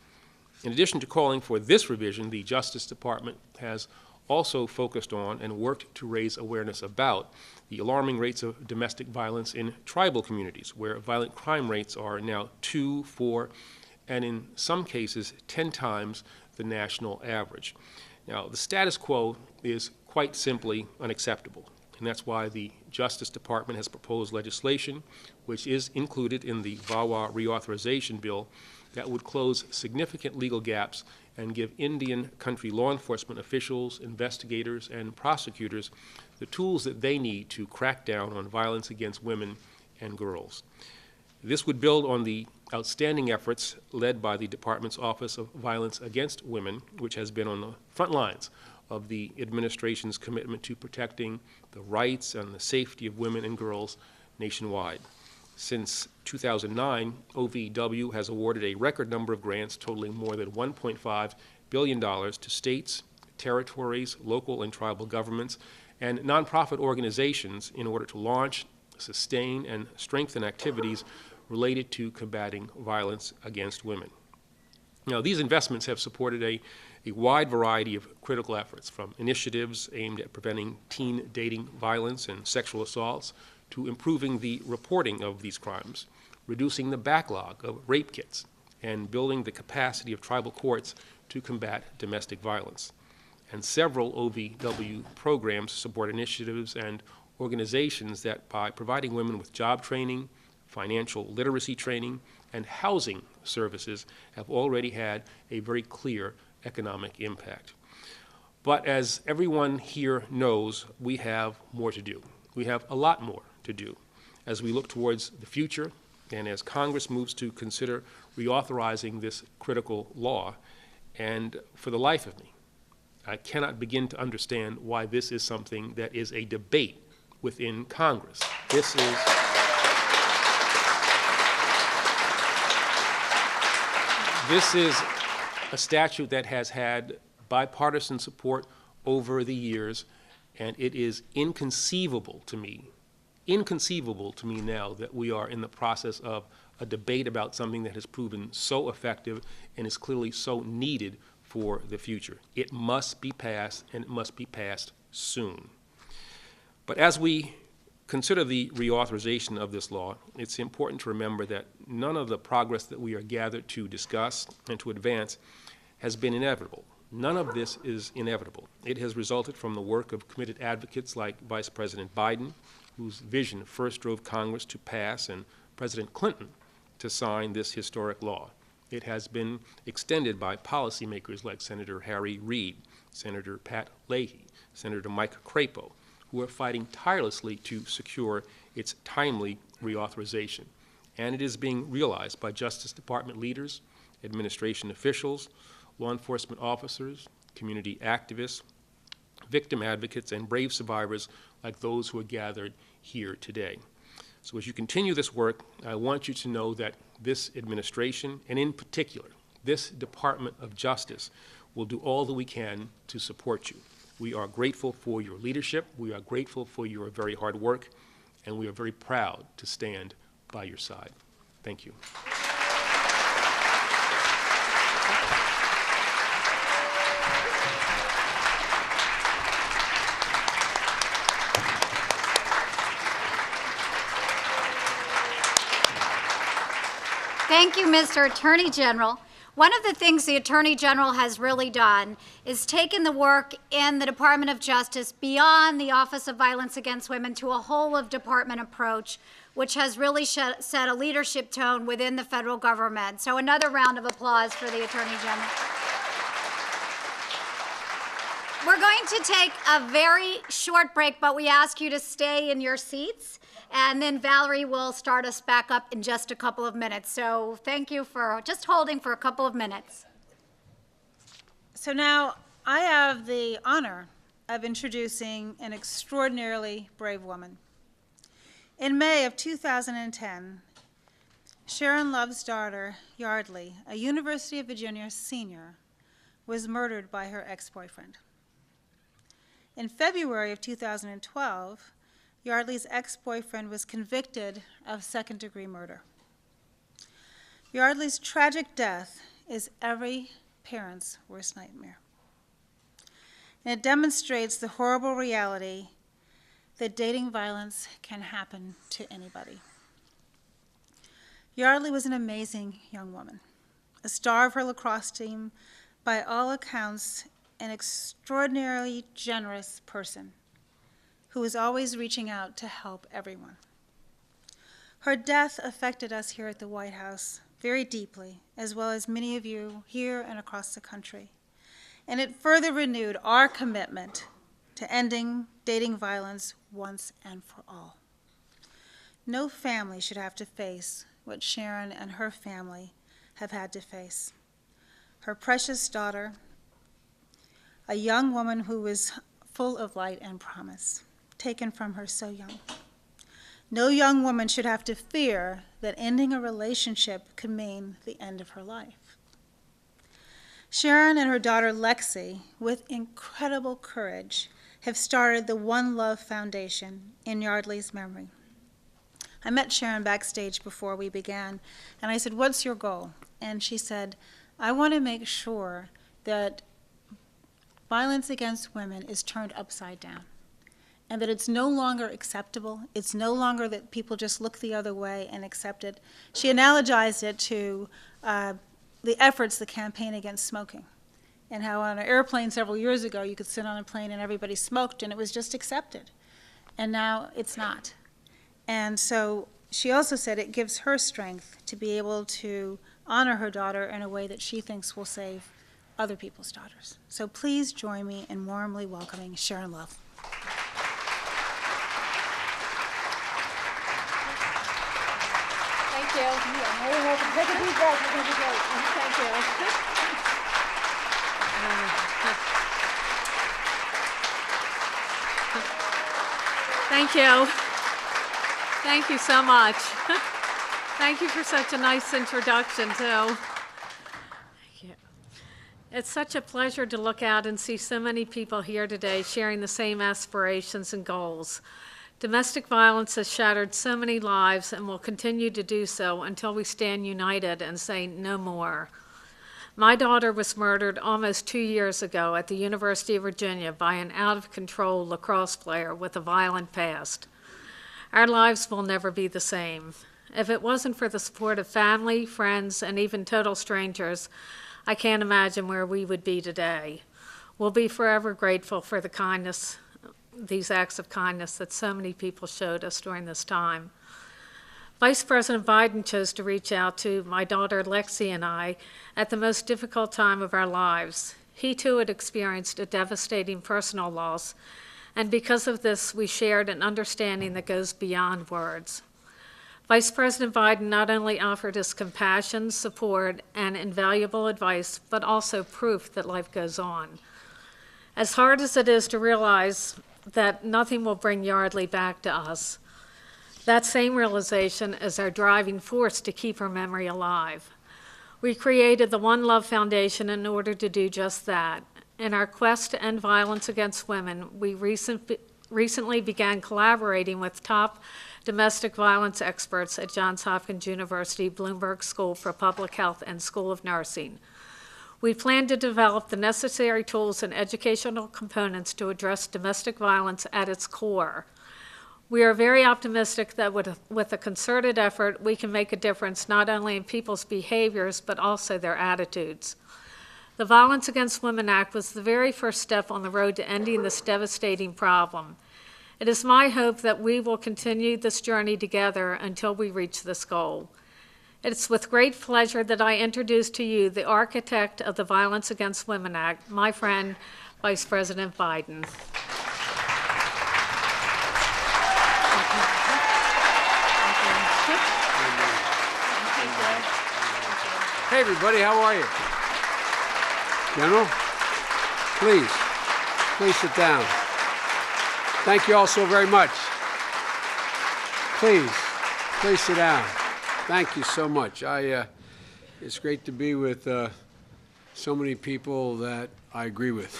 In addition to calling for this revision, the Justice Department has also focused on and worked to raise awareness about the alarming rates of domestic violence in tribal communities, where violent crime rates are now 2, 4, and in some cases 10 times the national average. Now, the status quo is quite simply unacceptable, and that's why the Justice Department has proposed legislation, which is included in the VAWA reauthorization bill, that would close significant legal gaps and give Indian country law enforcement officials, investigators, and prosecutors the tools that they need to crack down on violence against women and girls. This would build on the outstanding efforts led by the Department's Office of Violence Against Women, which has been on the front lines of the administration's commitment to protecting the rights and the safety of women and girls nationwide. Since 2009, OVW has awarded a record number of grants totaling more than $1.5 billion to states, territories, local and tribal governments, and nonprofit organizations in order to launch, sustain, and strengthen activities related to combating violence against women. Now, these investments have supported a wide variety of critical efforts, from initiatives aimed at preventing teen dating violence and sexual assaults to improving the reporting of these crimes, reducing the backlog of rape kits, and building the capacity of tribal courts to combat domestic violence. And several OVW programs support initiatives and organizations that, by providing women with job training, financial literacy training, and housing services, have already had a very clear economic impact. But as everyone here knows, we have more to do. We have a lot more to do as we look towards the future and as Congress moves to consider reauthorizing this critical law. And for the life of me, I cannot begin to understand why this is something that is a debate within Congress. This is a statute that has had bipartisan support over the years, and it is inconceivable to me now that we are in the process of a debate about something that has proven so effective and is clearly so needed for the future. It must be passed, and it must be passed soon. But as we consider the reauthorization of this law, it's important to remember that none of the progress that we are gathered to discuss and to advance has been inevitable. None of this is inevitable. It has resulted from the work of committed advocates like Vice President Biden, whose vision first drove Congress to pass, and President Clinton to sign this historic law. It has been extended by policymakers like Senator Harry Reid, Senator Pat Leahy, Senator Mike Crapo, who are fighting tirelessly to secure its timely reauthorization. And it is being realized by Justice Department leaders, administration officials, law enforcement officers, community activists, victim advocates, and brave survivors like those who are gathered here today. So as you continue this work, I want you to know that this administration, and in particular, this Department of Justice, will do all that we can to support you. We are grateful for your leadership, we are grateful for your very hard work, and we are very proud to stand by your side. Thank you. Thank you, Mr. Attorney General. One of the things the Attorney General has really done is taken the work in the Department of Justice beyond the Office of Violence Against Women to a whole of department approach, which has really set a leadership tone within the federal government. So another round of applause for the Attorney General. We're going to take a very short break, but we ask you to stay in your seats. And then Valerie will start us back up in just a couple of minutes. So thank you for just holding for a couple of minutes. So now I have the honor of introducing an extraordinarily brave woman. In May of 2010, Sharon Love's daughter, Yardley, a University of Virginia senior, was murdered by her ex-boyfriend. In February of 2012, Yardley's ex-boyfriend was convicted of second-degree murder. Yardley's tragic death is every parent's worst nightmare. And it demonstrates the horrible reality that dating violence can happen to anybody. Yardley was an amazing young woman, a star of her lacrosse team, by all accounts, an extraordinarily generous person who was always reaching out to help everyone. Her death affected us here at the White House very deeply, as well as many of you here and across the country. And it further renewed our commitment to ending dating violence once and for all. No family should have to face what Sharon and her family have had to face. Her precious daughter, a young woman who was full of light and promise, taken from her so young. No young woman should have to fear that ending a relationship could mean the end of her life. Sharon and her daughter Lexi, with incredible courage, have started the One Love Foundation in Yardley's memory. I met Sharon backstage before we began, and I said, "What's your goal?" And she said, "I want to make sure that violence against women is turned upside down, and that it's no longer acceptable. It's no longer that people just look the other way and accept it." She analogized it to the efforts, the campaign against smoking, and how on an airplane several years ago you could sit on a plane and everybody smoked and it was just accepted. And now it's not. And so she also said it gives her strength to be able to honor her daughter in a way that she thinks will save other people's daughters. So please join me in warmly welcoming Sharon Love. Thank you. Take a deep breath, you're going to be great. Thank you. Thank you. Thank you so much. Thank you for such a nice introduction, too. Thank you. It's such a pleasure to look out and see so many people here today sharing the same aspirations and goals. Domestic violence has shattered so many lives and will continue to do so until we stand united and say no more. My daughter was murdered almost 2 years ago at the University of Virginia by an out-of-control lacrosse player with a violent past. Our lives will never be the same. If it wasn't for the support of family, friends, and even total strangers, I can't imagine where we would be today. We'll be forever grateful for the kindness, these acts of kindness that so many people showed us during this time. Vice President Biden chose to reach out to my daughter Lexi and I at the most difficult time of our lives. He too had experienced a devastating personal loss, and because of this, we shared an understanding that goes beyond words. Vice President Biden not only offered us compassion, support, and invaluable advice, but also proof that life goes on. As hard as it is to realize that nothing will bring Yardley back to us, that same realization is our driving force to keep her memory alive. We created the One Love Foundation in order to do just that. In our quest to end violence against women, we recently began collaborating with top domestic violence experts at Johns Hopkins University Bloomberg School for Public Health and School of Nursing. We plan to develop the necessary tools and educational components to address domestic violence at its core. We are very optimistic that with a concerted effort, we can make a difference not only in people's behaviors, but also their attitudes. The Violence Against Women Act was the very first step on the road to ending this devastating problem. It is my hope that we will continue this journey together until we reach this goal. It's with great pleasure that I introduce to you the architect of the Violence Against Women Act, my friend, Vice President Biden. Hey, everybody, how are you? General, please sit down. Thank you all so very much. Please sit down. Thank you so much. It's great to be with so many people that I agree with.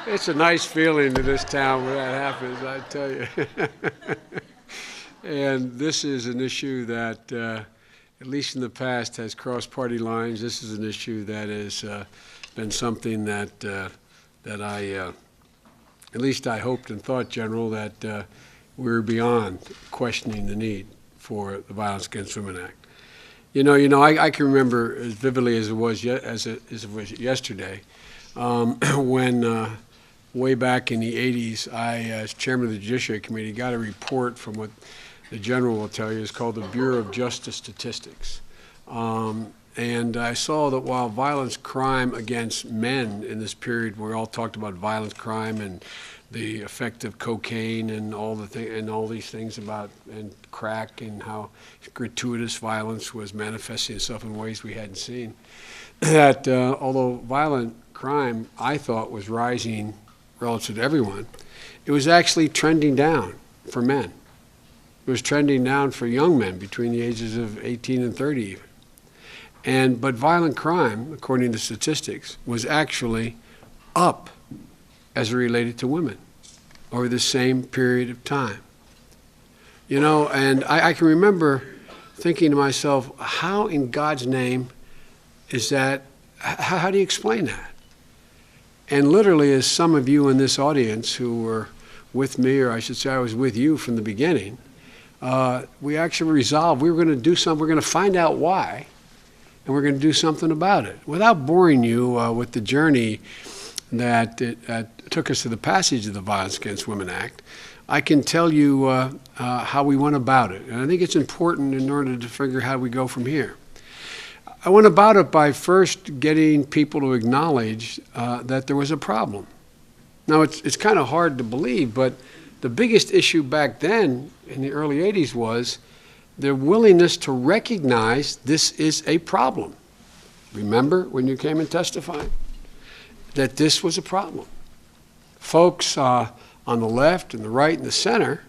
It's a nice feeling in this town when that happens, I tell you. And this is an issue that, at least in the past, has crossed party lines. This is an issue that has been something that I, at least I hoped and thought, General, that we're beyond questioning the need for the Violence Against Women Act. I can remember as vividly as it was yesterday, when way back in the 80s, I, as chairman of the Judiciary Committee, got a report from what the General will tell you is called the Bureau of Justice Statistics. And I saw that while violence crime against men in this period, we all talked about violent crime and the effect of cocaine and all these things about and crack and how gratuitous violence was manifesting itself in ways we hadn't seen. That although violent crime, I thought, was rising relative to everyone, it was actually trending down for men. It was trending down for young men between the ages of 18 and 30 even. But violent crime, according to statistics, was actually up as it related to women over the same period of time. And I can remember thinking to myself, how in God's name is that, how do you explain that? And literally, as some of you in this audience who were with me, or I should say I was with you from the beginning, we actually resolved we were going to do something, we're going to find out why, and we're going to do something about it. Without boring you with the journey that took us to the passage of the Violence Against Women Act, I can tell you how we went about it. And I think it's important in order to figure how we go from here. I went about it by first getting people to acknowledge that there was a problem. Now, it's kind of hard to believe, but the biggest issue back then in the early 80s was their willingness to recognize this is a problem. Remember when you came and testified? That this was a problem. Folks on the left and the right and the center,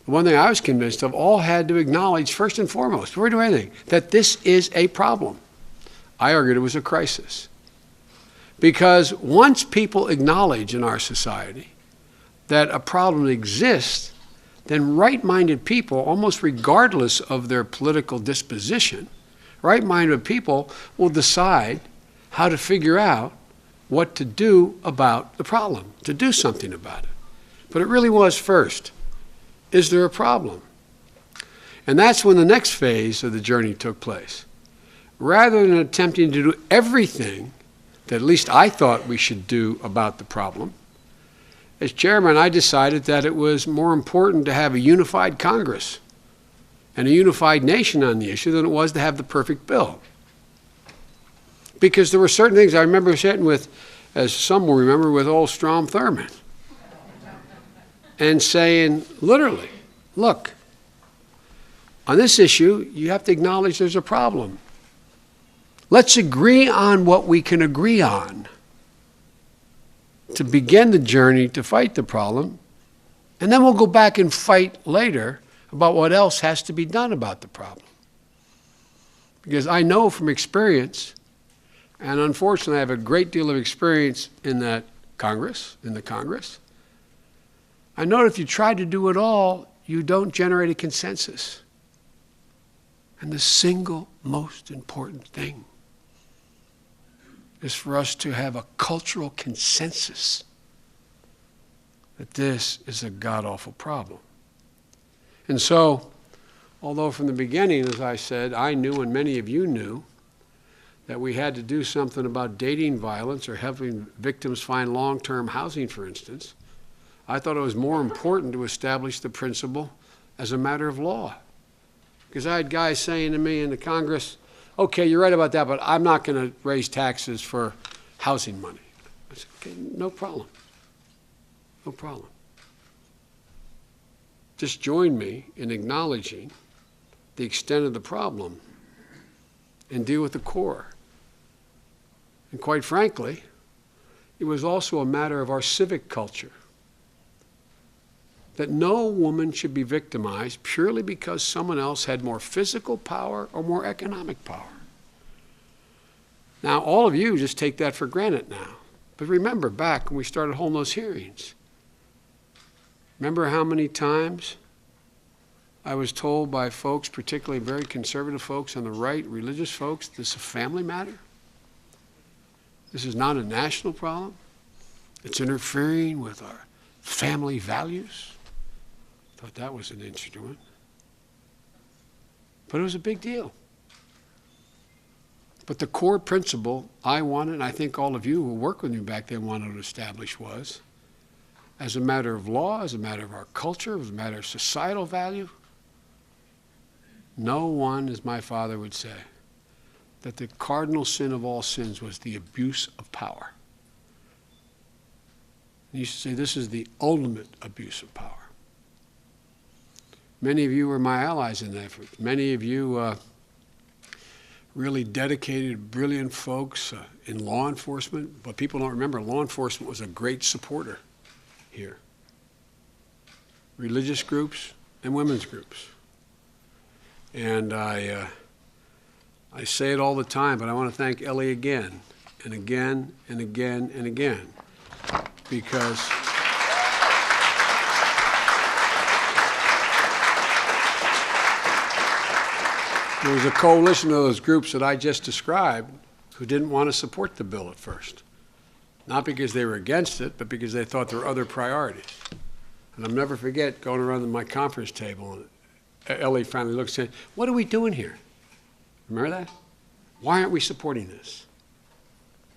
the one thing I was convinced of, all had to acknowledge first and foremost, before we do anything, that this is a problem. I argued it was a crisis. Because once people acknowledge in our society that a problem exists, then right-minded people, almost regardless of their political disposition, right-minded people will decide how to figure out what to do about the problem, to do something about it. But it really was first, is there a problem? And that's when the next phase of the journey took place. Rather than attempting to do everything that at least I thought we should do about the problem, as chairman, I decided that it was more important to have a unified Congress and a unified nation on the issue than it was to have the perfect bill. Because there were certain things I remember sitting with, as some will remember, with old Strom Thurmond and saying, literally, look, on this issue, you have to acknowledge there's a problem. Let's agree on what we can agree on to begin the journey to fight the problem, and then we'll go back and fight later about what else has to be done about the problem. Because I know from experience, and unfortunately I have a great deal of experience in the Congress, I know that if you try to do it all, you don't generate a consensus. And the single most important thing is for us to have a cultural consensus that this is a god-awful problem. And so, although from the beginning, as I said, I knew and many of you knew that we had to do something about dating violence or helping victims find long-term housing, for instance, I thought it was more important to establish the principle as a matter of law. Because I had guys saying to me in the Congress, okay, you're right about that, but I'm not going to raise taxes for housing money. I said, okay, no problem. No problem. Just join me in acknowledging the extent of the problem and deal with the core. And quite frankly, it was also a matter of our civic culture. That no woman should be victimized purely because someone else had more physical power or more economic power. Now, all of you just take that for granted now. But remember back when we started holding those hearings, remember how many times I was told by folks, particularly very conservative folks on the right, religious folks, this is a family matter? This is not a national problem? It's interfering with our family values? Thought that was an interesting one. But it was a big deal. But the core principle I wanted, and I think all of you who worked with me back then wanted to establish was, as a matter of law, as a matter of our culture, as a matter of societal value, no one, as my father would say, that the cardinal sin of all sins was the abuse of power. He used to say this is the ultimate abuse of power. Many of you were my allies in that effort. Many of you really dedicated, brilliant folks in law enforcement. But people don't remember, law enforcement was a great supporter here. Religious groups and women's groups. And I say it all the time, but I want to thank Ellie again and again and again and again, because there was a coalition of those groups that I just described who didn't want to support the bill at first. Not because they were against it, but because they thought there were other priorities. And I'll never forget going around my conference table, and Ellie finally looked and said, "What are we doing here?" Remember that? Why aren't we supporting this?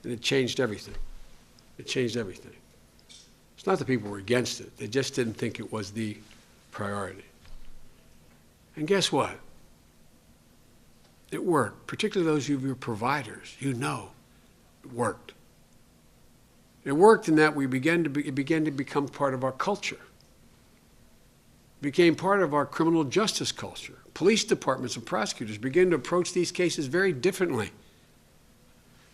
And it changed everything. It changed everything. It's not that people were against it. They just didn't think it was the priority. And guess what? It worked. Particularly those of you who are providers, you know it worked. It worked in that it began to become part of our culture. It became part of our criminal justice culture. Police departments and prosecutors began to approach these cases very differently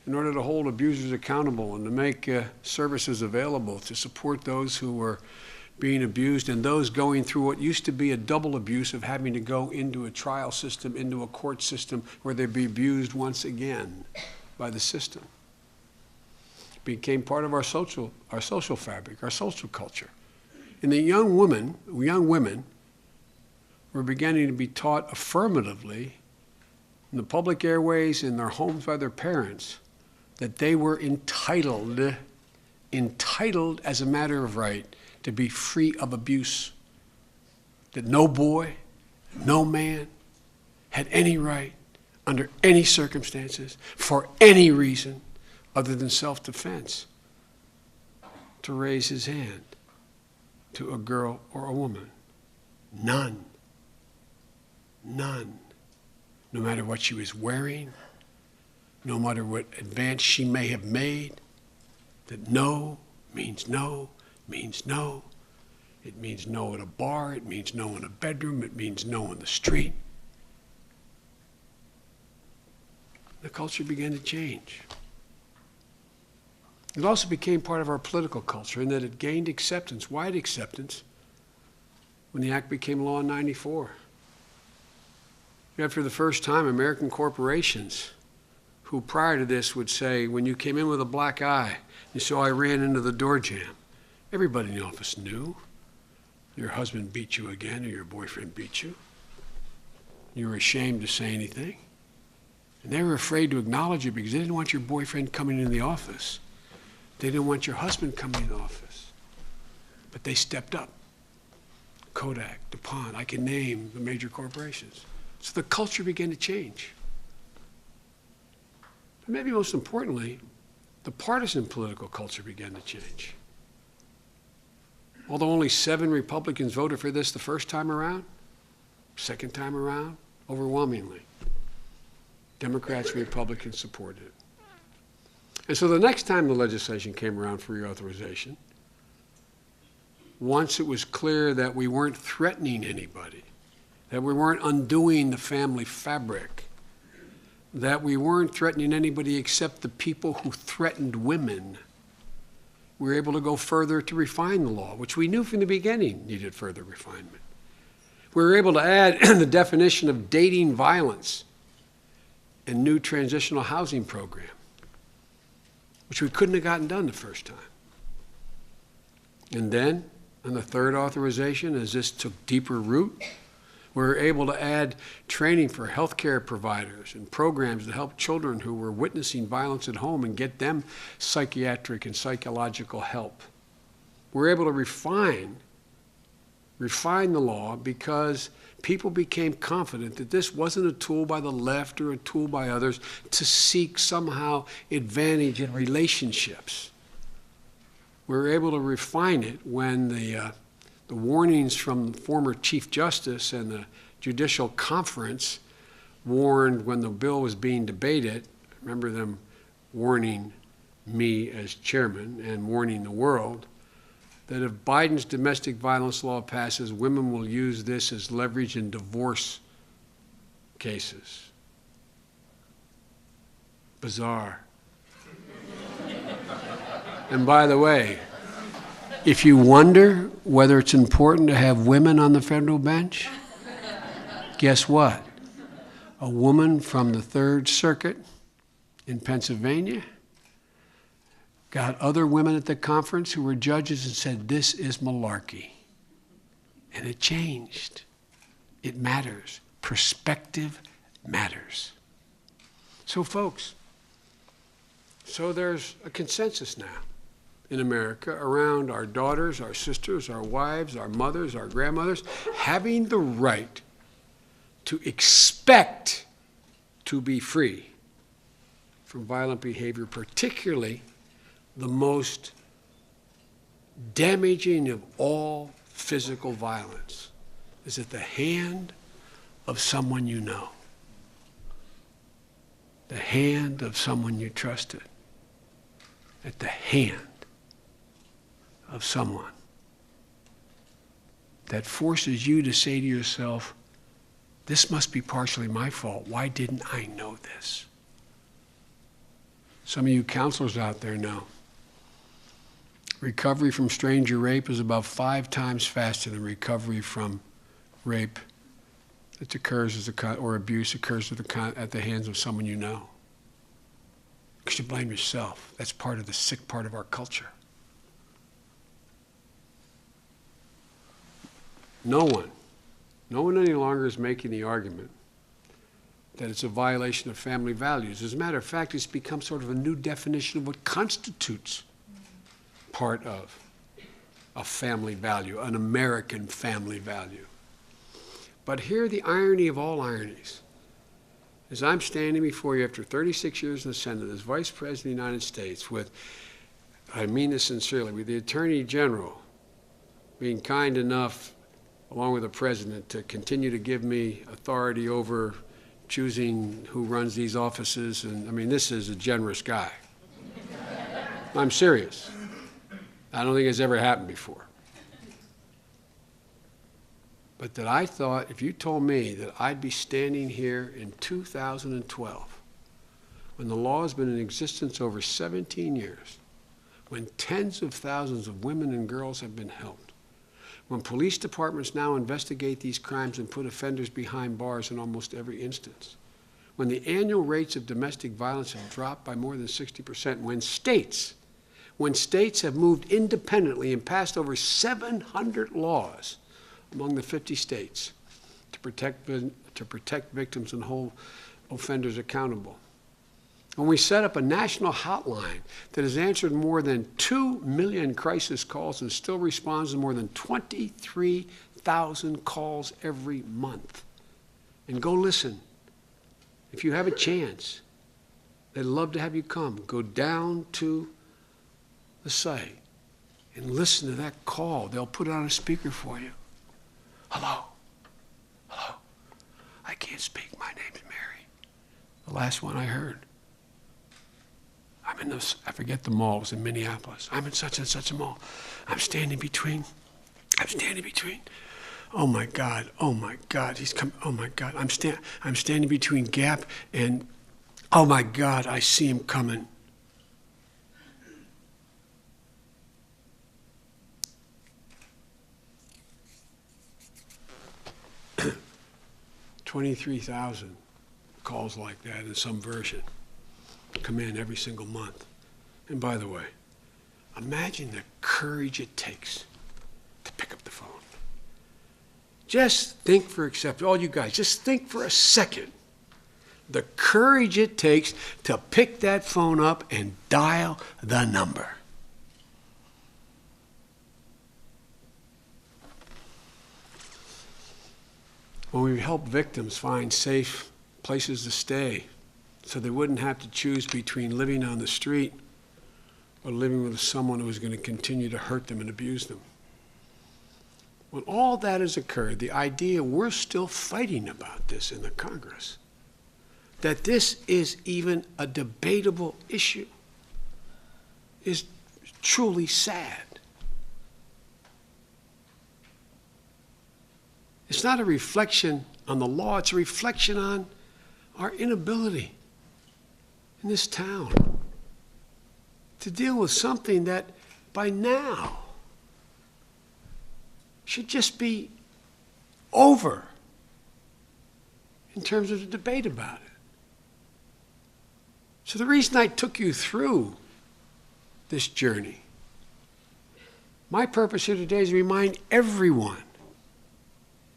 in order to hold abusers accountable and to make services available to support those who were being abused and those going through what used to be a double abuse of having to go into a trial system, into a court system where they'd be abused once again by the system. It became part of our social fabric, our social culture. And the young women were beginning to be taught affirmatively in the public airways, in their homes by their parents, that they were entitled as a matter of right to be free of abuse, that no boy, no man had any right, under any circumstances, for any reason other than self-defense, to raise his hand to a girl or a woman. None. None. No matter what she was wearing, no matter what advance she may have made, that no means no means no. It means no at a bar, it means no in a bedroom, it means no in the street. The culture began to change. It also became part of our political culture in that it gained acceptance, wide acceptance, when the act became law in '94. You had for the first time American corporations who prior to this would say, when you came in with a black eye, you saw I ran into the door jamb. Everybody in the office knew. Your husband beat you again or your boyfriend beat you. You were ashamed to say anything. And they were afraid to acknowledge it because they didn't want your boyfriend coming into the office. They didn't want your husband coming in the office. But they stepped up. Kodak, DuPont, I can name the major corporations. So the culture began to change. But maybe most importantly, the partisan political culture began to change. Although only 7 Republicans voted for this the first time around, second time around, overwhelmingly, Democrats and Republicans supported it. And so the next time the legislation came around for reauthorization, once it was clear that we weren't threatening anybody, that we weren't undoing the family fabric, that we weren't threatening anybody except the people who threatened women, we were able to go further to refine the law, which we knew from the beginning needed further refinement. We were able to add the definition of dating violence and new transitional housing program. which we couldn't have gotten done the first time. And then, on the third authorization, as this took deeper root, we were able to add training for healthcare providers and programs to help children who were witnessing violence at home and get them psychiatric and psychological help. We were able to refine the law because people became confident that this wasn't a tool by the left or a tool by others to seek somehow advantage in relationships. We were able to refine it when the warnings from the former Chief Justice and the Judicial Conference warned when the bill was being debated. I remember them warning me as chairman and warning the world that if Biden's domestic violence law passes, women will use this as leverage in divorce cases. Bizarre. And by the way, if you wonder whether it's important to have women on the federal bench, guess what? A woman from the Third Circuit in Pennsylvania got other women at the conference who were judges and said, this is malarkey. And it changed. It matters. Perspective matters. So folks, there's a consensus now in America around our daughters, our sisters, our wives, our mothers, our grandmothers, having the right to expect to be free from violent behavior, particularly the most damaging of all physical violence is at the hand of someone you know, the hand of someone you trusted, at the hand of someone that forces you to say to yourself, this must be partially my fault. Why didn't I know this? Some of you counselors out there know. Recovery from stranger rape is about 5 times faster than recovery from rape that occurs or abuse occurs at the hands of someone you know. Because you blame yourself. That's part of the sick part of our culture. No one any longer is making the argument that it's a violation of family values. As a matter of fact, it's become sort of a new definition of what constitutes part of a family value, an American family value. But here the irony of all ironies is I'm standing before you after 36 years in the Senate as Vice President of the United States with, I mean this sincerely, with the Attorney General being kind enough, along with the President, to continue to give me authority over choosing who runs these offices. And I mean, this is a generous guy. I'm serious. I don't think it's ever happened before. But that I thought, if you told me that I'd be standing here in 2012, when the law has been in existence over 17 years, when tens of thousands of women and girls have been helped, when police departments now investigate these crimes and put offenders behind bars in almost every instance, when the annual rates of domestic violence have dropped by more than 60%, when states have moved independently and passed over 700 laws among the 50 states to protect victims and hold offenders accountable. When we set up a national hotline that has answered more than 2 million crisis calls and still responds to more than 23,000 calls every month. And go listen. If you have a chance, they'd love to have you come. Go down to the site and listen to that call. They'll put it on a speaker for you. Hello? Hello? I can't speak. My name's Mary. The last one I heard. I'm in this, I forget the mall, it was in Minneapolis. I'm in such and such a mall. I'm standing between. Oh my God, he's come, oh my God. I'm standing between Gap and, oh my God, I see him coming. $23,000 calls like that in some version come in every single month. And by the way, imagine the courage it takes to pick up the phone. Just think for all you guys, just think for a second. The courage it takes to pick that phone up and dial the number. When we help victims find safe places to stay so they wouldn't have to choose between living on the street or living with someone who is going to continue to hurt them and abuse them. When all that has occurred, the idea we're still fighting about this in the Congress, that this is even a debatable issue, is truly sad. It's not a reflection on the law, it's a reflection on our inability in this town to deal with something that by now should just be over in terms of the debate about it. So the reason I took you through this journey, my purpose here today is to remind everyone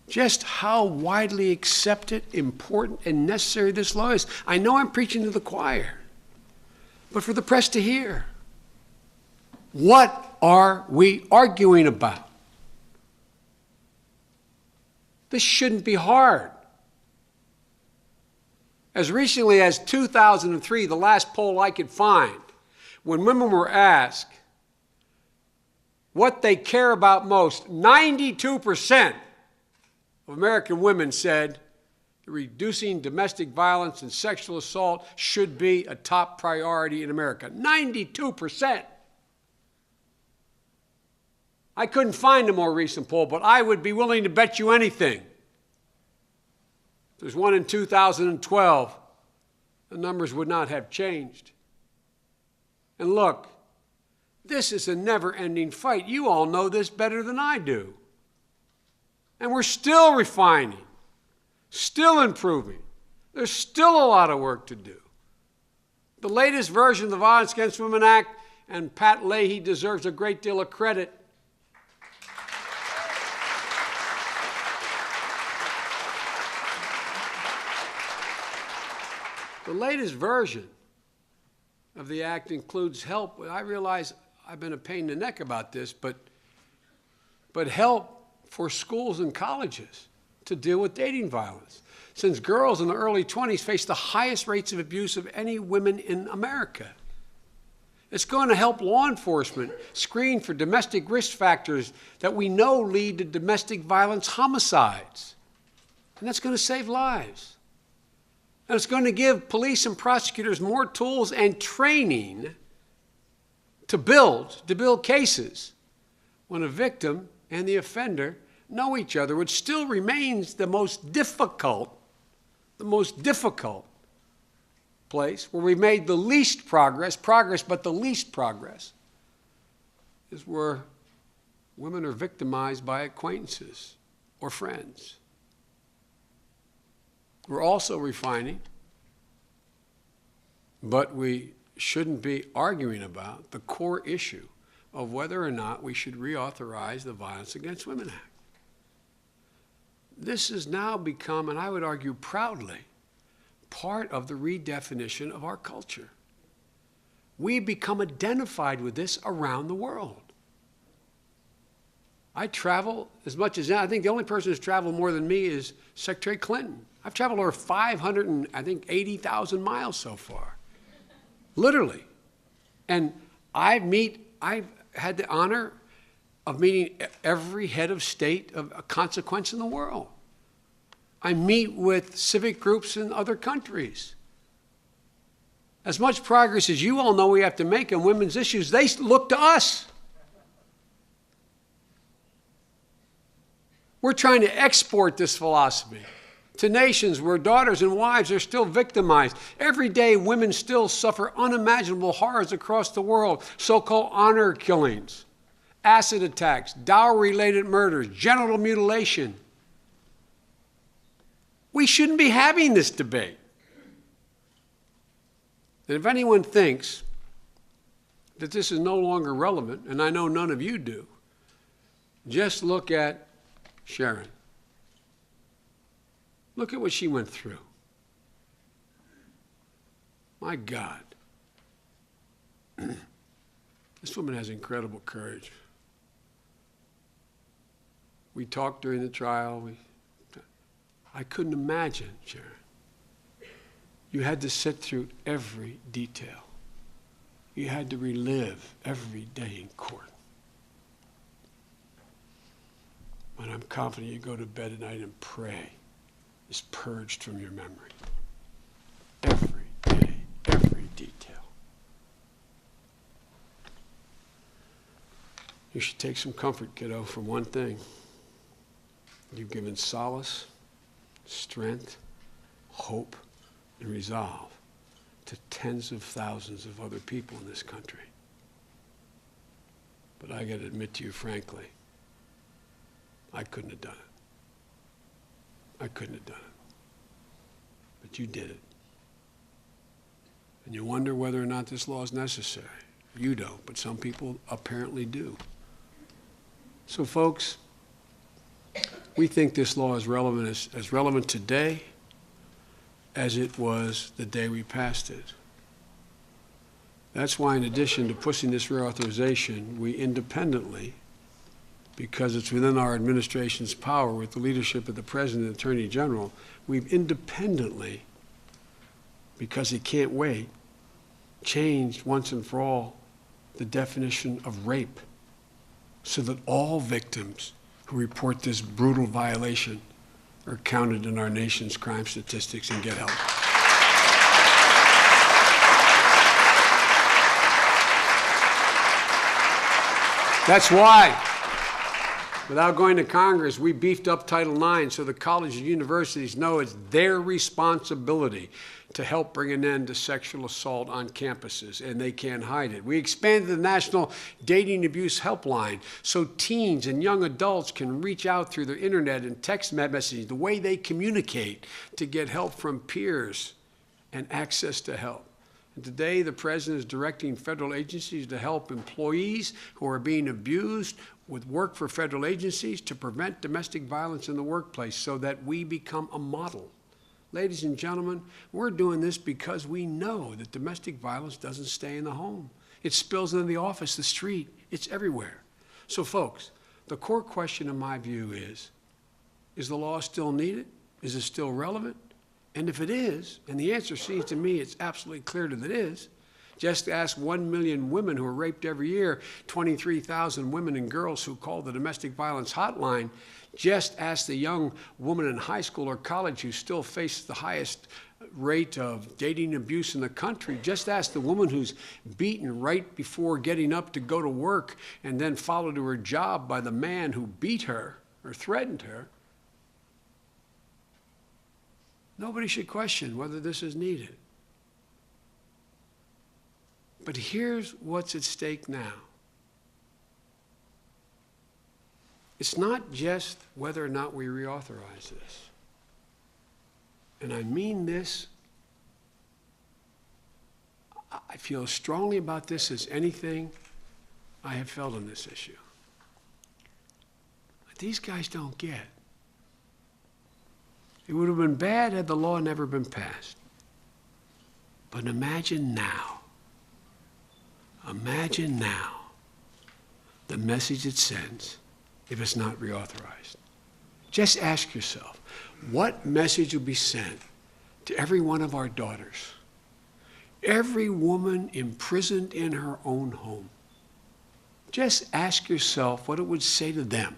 just how widely accepted, important, and necessary this law is. I know I'm preaching to the choir, but for the press to hear, what are we arguing about? This shouldn't be hard. As recently as 2003, the last poll I could find, when women were asked what they care about most, 92% of American women said reducing domestic violence and sexual assault should be a top priority in America. 92%. I couldn't find a more recent poll, but I would be willing to bet you anything. There's one in 2012. The numbers would not have changed. And look, this is a never-ending fight. You all know this better than I do. And we're still refining, still improving. There's still a lot of work to do. The latest version of the Violence Against Women Act, and Pat Leahy deserves a great deal of credit. The latest version of the act includes help. I realize I've been a pain in the neck about this, but help for schools and colleges to deal with dating violence, since girls in the early 20s face the highest rates of abuse of any women in America. It's going to help law enforcement screen for domestic risk factors that we know lead to domestic violence homicides. And that's going to save lives. And it's going to give police and prosecutors more tools and training to build cases when a victim and the offender know each other, which still remains the most difficult place where we've made the least progress, but the least progress is where women are victimized by acquaintances or friends. We're also refining, but we shouldn't be arguing about the core issue of whether or not we should reauthorize the Violence Against Women Act. This has now become, and I would argue proudly, part of the redefinition of our culture. We become identified with this around the world. I travel as much as I think the only person who's traveled more than me is Secretary Clinton. I've traveled over 580,000 miles so far, literally. And I've had the honor of meeting every head of state of consequence in the world. I meet with civic groups in other countries. As much progress as you all know we have to make on women's issues, they look to us. We're trying to export this philosophy to nations where daughters and wives are still victimized. Every day, women still suffer unimaginable horrors across the world, so-called honor killings, acid attacks, dowry-related murders, genital mutilation. We shouldn't be having this debate. And if anyone thinks that this is no longer relevant, and I know none of you do, just look at Sharon. Look at what she went through. My God. This woman has incredible courage. We talked during the trial. I couldn't imagine, Sharon. You had to sit through every detail. You had to relive every day in court. But I'm confident you go to bed at night and pray is purged from your memory. Every day, every detail. You should take some comfort, kiddo, from one thing. You've given solace, strength, hope, and resolve to tens of thousands of other people in this country. But I got to admit to you frankly, I couldn't have done it. I couldn't have done it. But you did it. And you wonder whether or not this law is necessary. You don't, but some people apparently do. So folks, we think this law is relevant as relevant today as it was the day we passed it. That's why, in addition to pushing this reauthorization, we independently, because it's within our administration's power with the leadership of the President and Attorney General, we've independently, because he can't wait, changed once and for all the definition of rape so that all victims who report this brutal violation are counted in our nation's crime statistics and get help. That's why, without going to Congress, we beefed up Title IX so the colleges and universities know it's their responsibility to help bring an end to sexual assault on campuses, and they can't hide it. We expanded the National Dating Abuse Helpline so teens and young adults can reach out through the internet and text messaging, the way they communicate, to get help from peers and access to help. And today, the President is directing federal agencies to help employees who are being abused with work for federal agencies to prevent domestic violence in the workplace so that we become a model. Ladies and gentlemen, we're doing this because we know that domestic violence doesn't stay in the home. It spills into the office, the street, it's everywhere. So folks, the core question in my view is the law still needed? Is it still relevant? And if it is, and the answer seems to me it's absolutely clear that it is, just ask 1 million women who are raped every year, 23,000 women and girls who call the domestic violence hotline. Just ask the young woman in high school or college who still faces the highest rate of dating abuse in the country. Just ask the woman who's beaten right before getting up to go to work and then followed to her job by the man who beat her or threatened her. Nobody should question whether this is needed. But here's what's at stake now. It's not just whether or not we reauthorize this. And I mean this, I feel as strongly about this as anything I have felt on this issue. But these guys don't get. It would have been bad had the law never been passed. But imagine now the message it sends if it's not reauthorized. Just ask yourself, what message will be sent to every one of our daughters, every woman imprisoned in her own home? Just ask yourself what it would say to them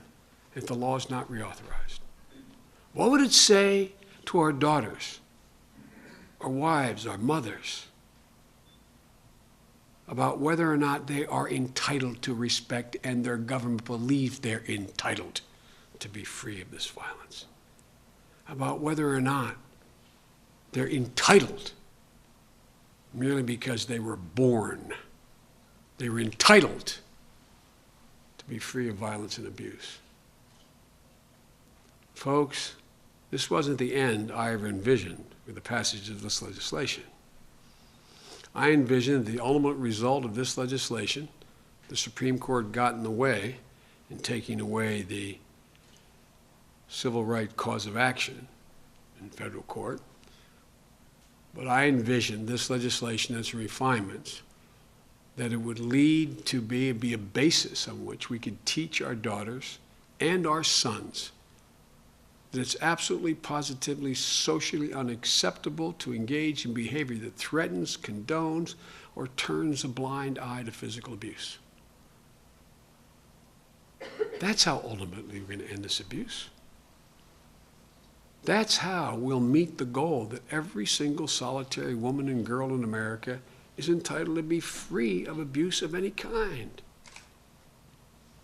if the law is not reauthorized. What would it say to our daughters, our wives, our mothers, about whether or not they are entitled to respect and their government believes they're entitled to be free of this violence? About whether or not they're entitled merely because they were born. They were entitled to be free of violence and abuse. Folks, this wasn't the end I ever envisioned with the passage of this legislation. I envision the ultimate result of this legislation, the Supreme Court got in the way in taking away the civil right cause of action in federal court. But I envision this legislation as refinements, that it would lead to be a basis on which we could teach our daughters and our sons that it's absolutely, positively, socially unacceptable to engage in behavior that threatens, condones, or turns a blind eye to physical abuse. That's how ultimately we're going to end this abuse. That's how we'll meet the goal that every single solitary woman and girl in America is entitled to be free of abuse of any kind.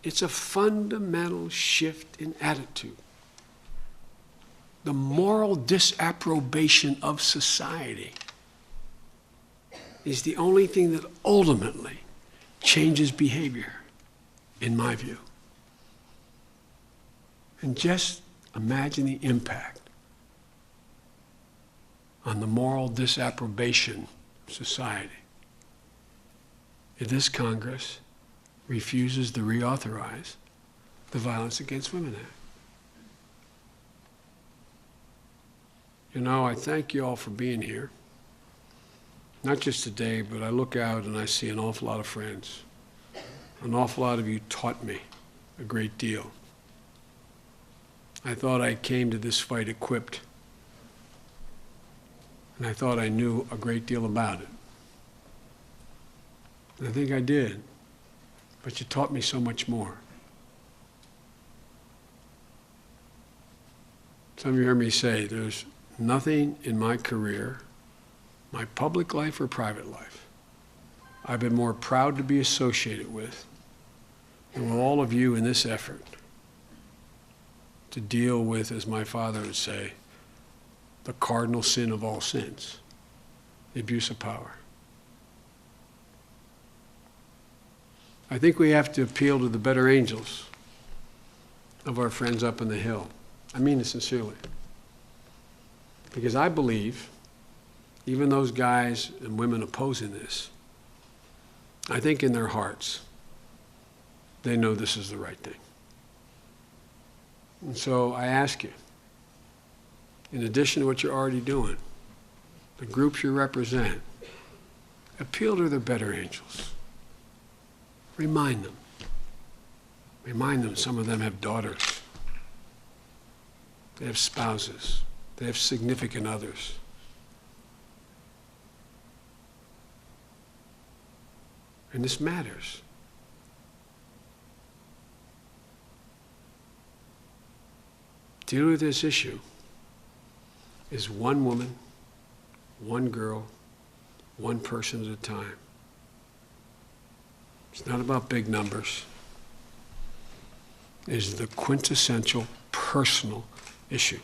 It's a fundamental shift in attitude. The moral disapprobation of society is the only thing that ultimately changes behavior, in my view. And just imagine the impact on the moral disapprobation of society if this Congress refuses to reauthorize the Violence Against Women Act. You know, I thank you all for being here. Not just today, but I look out and I see an awful lot of friends. An awful lot of you taught me a great deal. I thought I came to this fight equipped, and I thought I knew a great deal about it. And I think I did, but you taught me so much more. Some of you heard me say there's nothing in my career, my public life or private life, I've been more proud to be associated with than with all of you in this effort to deal with, as my father would say, the cardinal sin of all sins, the abuse of power. I think we have to appeal to the better angels of our friends up on the Hill. I mean it sincerely. Because I believe, even those guys and women opposing this, I think in their hearts, they know this is the right thing. And so I ask you, in addition to what you're already doing, the groups you represent, appeal to their better angels. Remind them. Remind them some of them have daughters. They have spouses. They have significant others. And this matters. Dealing with this issue is one woman, one girl, one person at a time. It's not about big numbers. It is the quintessential personal issue.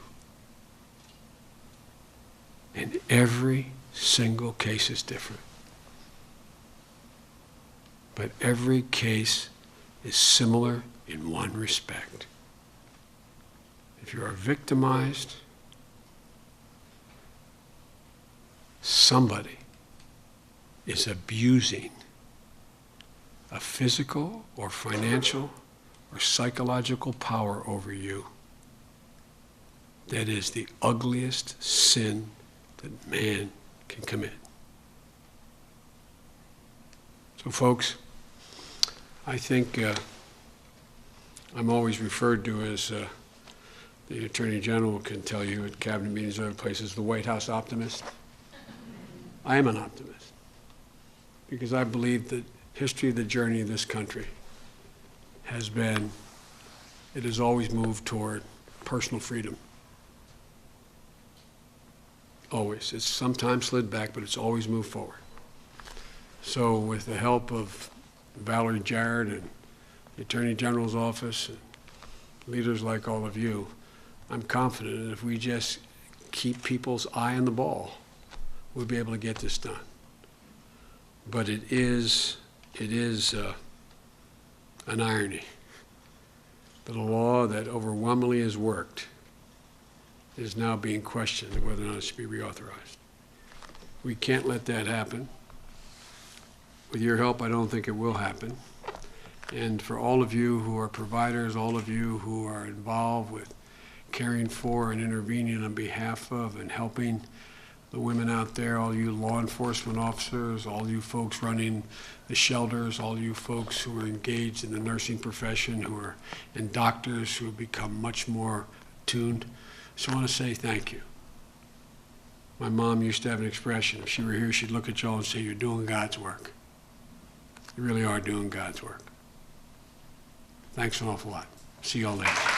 And every single case is different. But every case is similar in one respect. If you are victimized, somebody is abusing a physical or financial or psychological power over you. That is the ugliest sin that man can commit. So folks, I think I'm always referred to as, the Attorney General can tell you at cabinet meetings and other places, the White House optimist. I am an optimist because I believe that history of the journey of this country has been, it has always moved toward personal freedom. Always. It's sometimes slid back, but it's always moved forward. So with the help of Valerie Jarrett and the Attorney General's office and leaders like all of you, I'm confident that if we just keep people's eye on the ball, we'll be able to get this done. But it is an irony that a law that overwhelmingly has worked is now being questioned whether or not it should be reauthorized. We can't let that happen. With your help, I don't think it will happen. And for all of you who are providers, all of you who are involved with caring for and intervening on behalf of and helping the women out there, all you law enforcement officers, all you folks running the shelters, all you folks who are engaged in the nursing profession, and doctors who have become much more attuned. So I want to say thank you. My mom used to have an expression. If she were here, she'd look at y'all and say, "You're doing God's work." You really are doing God's work. Thanks an awful lot. See y'all later.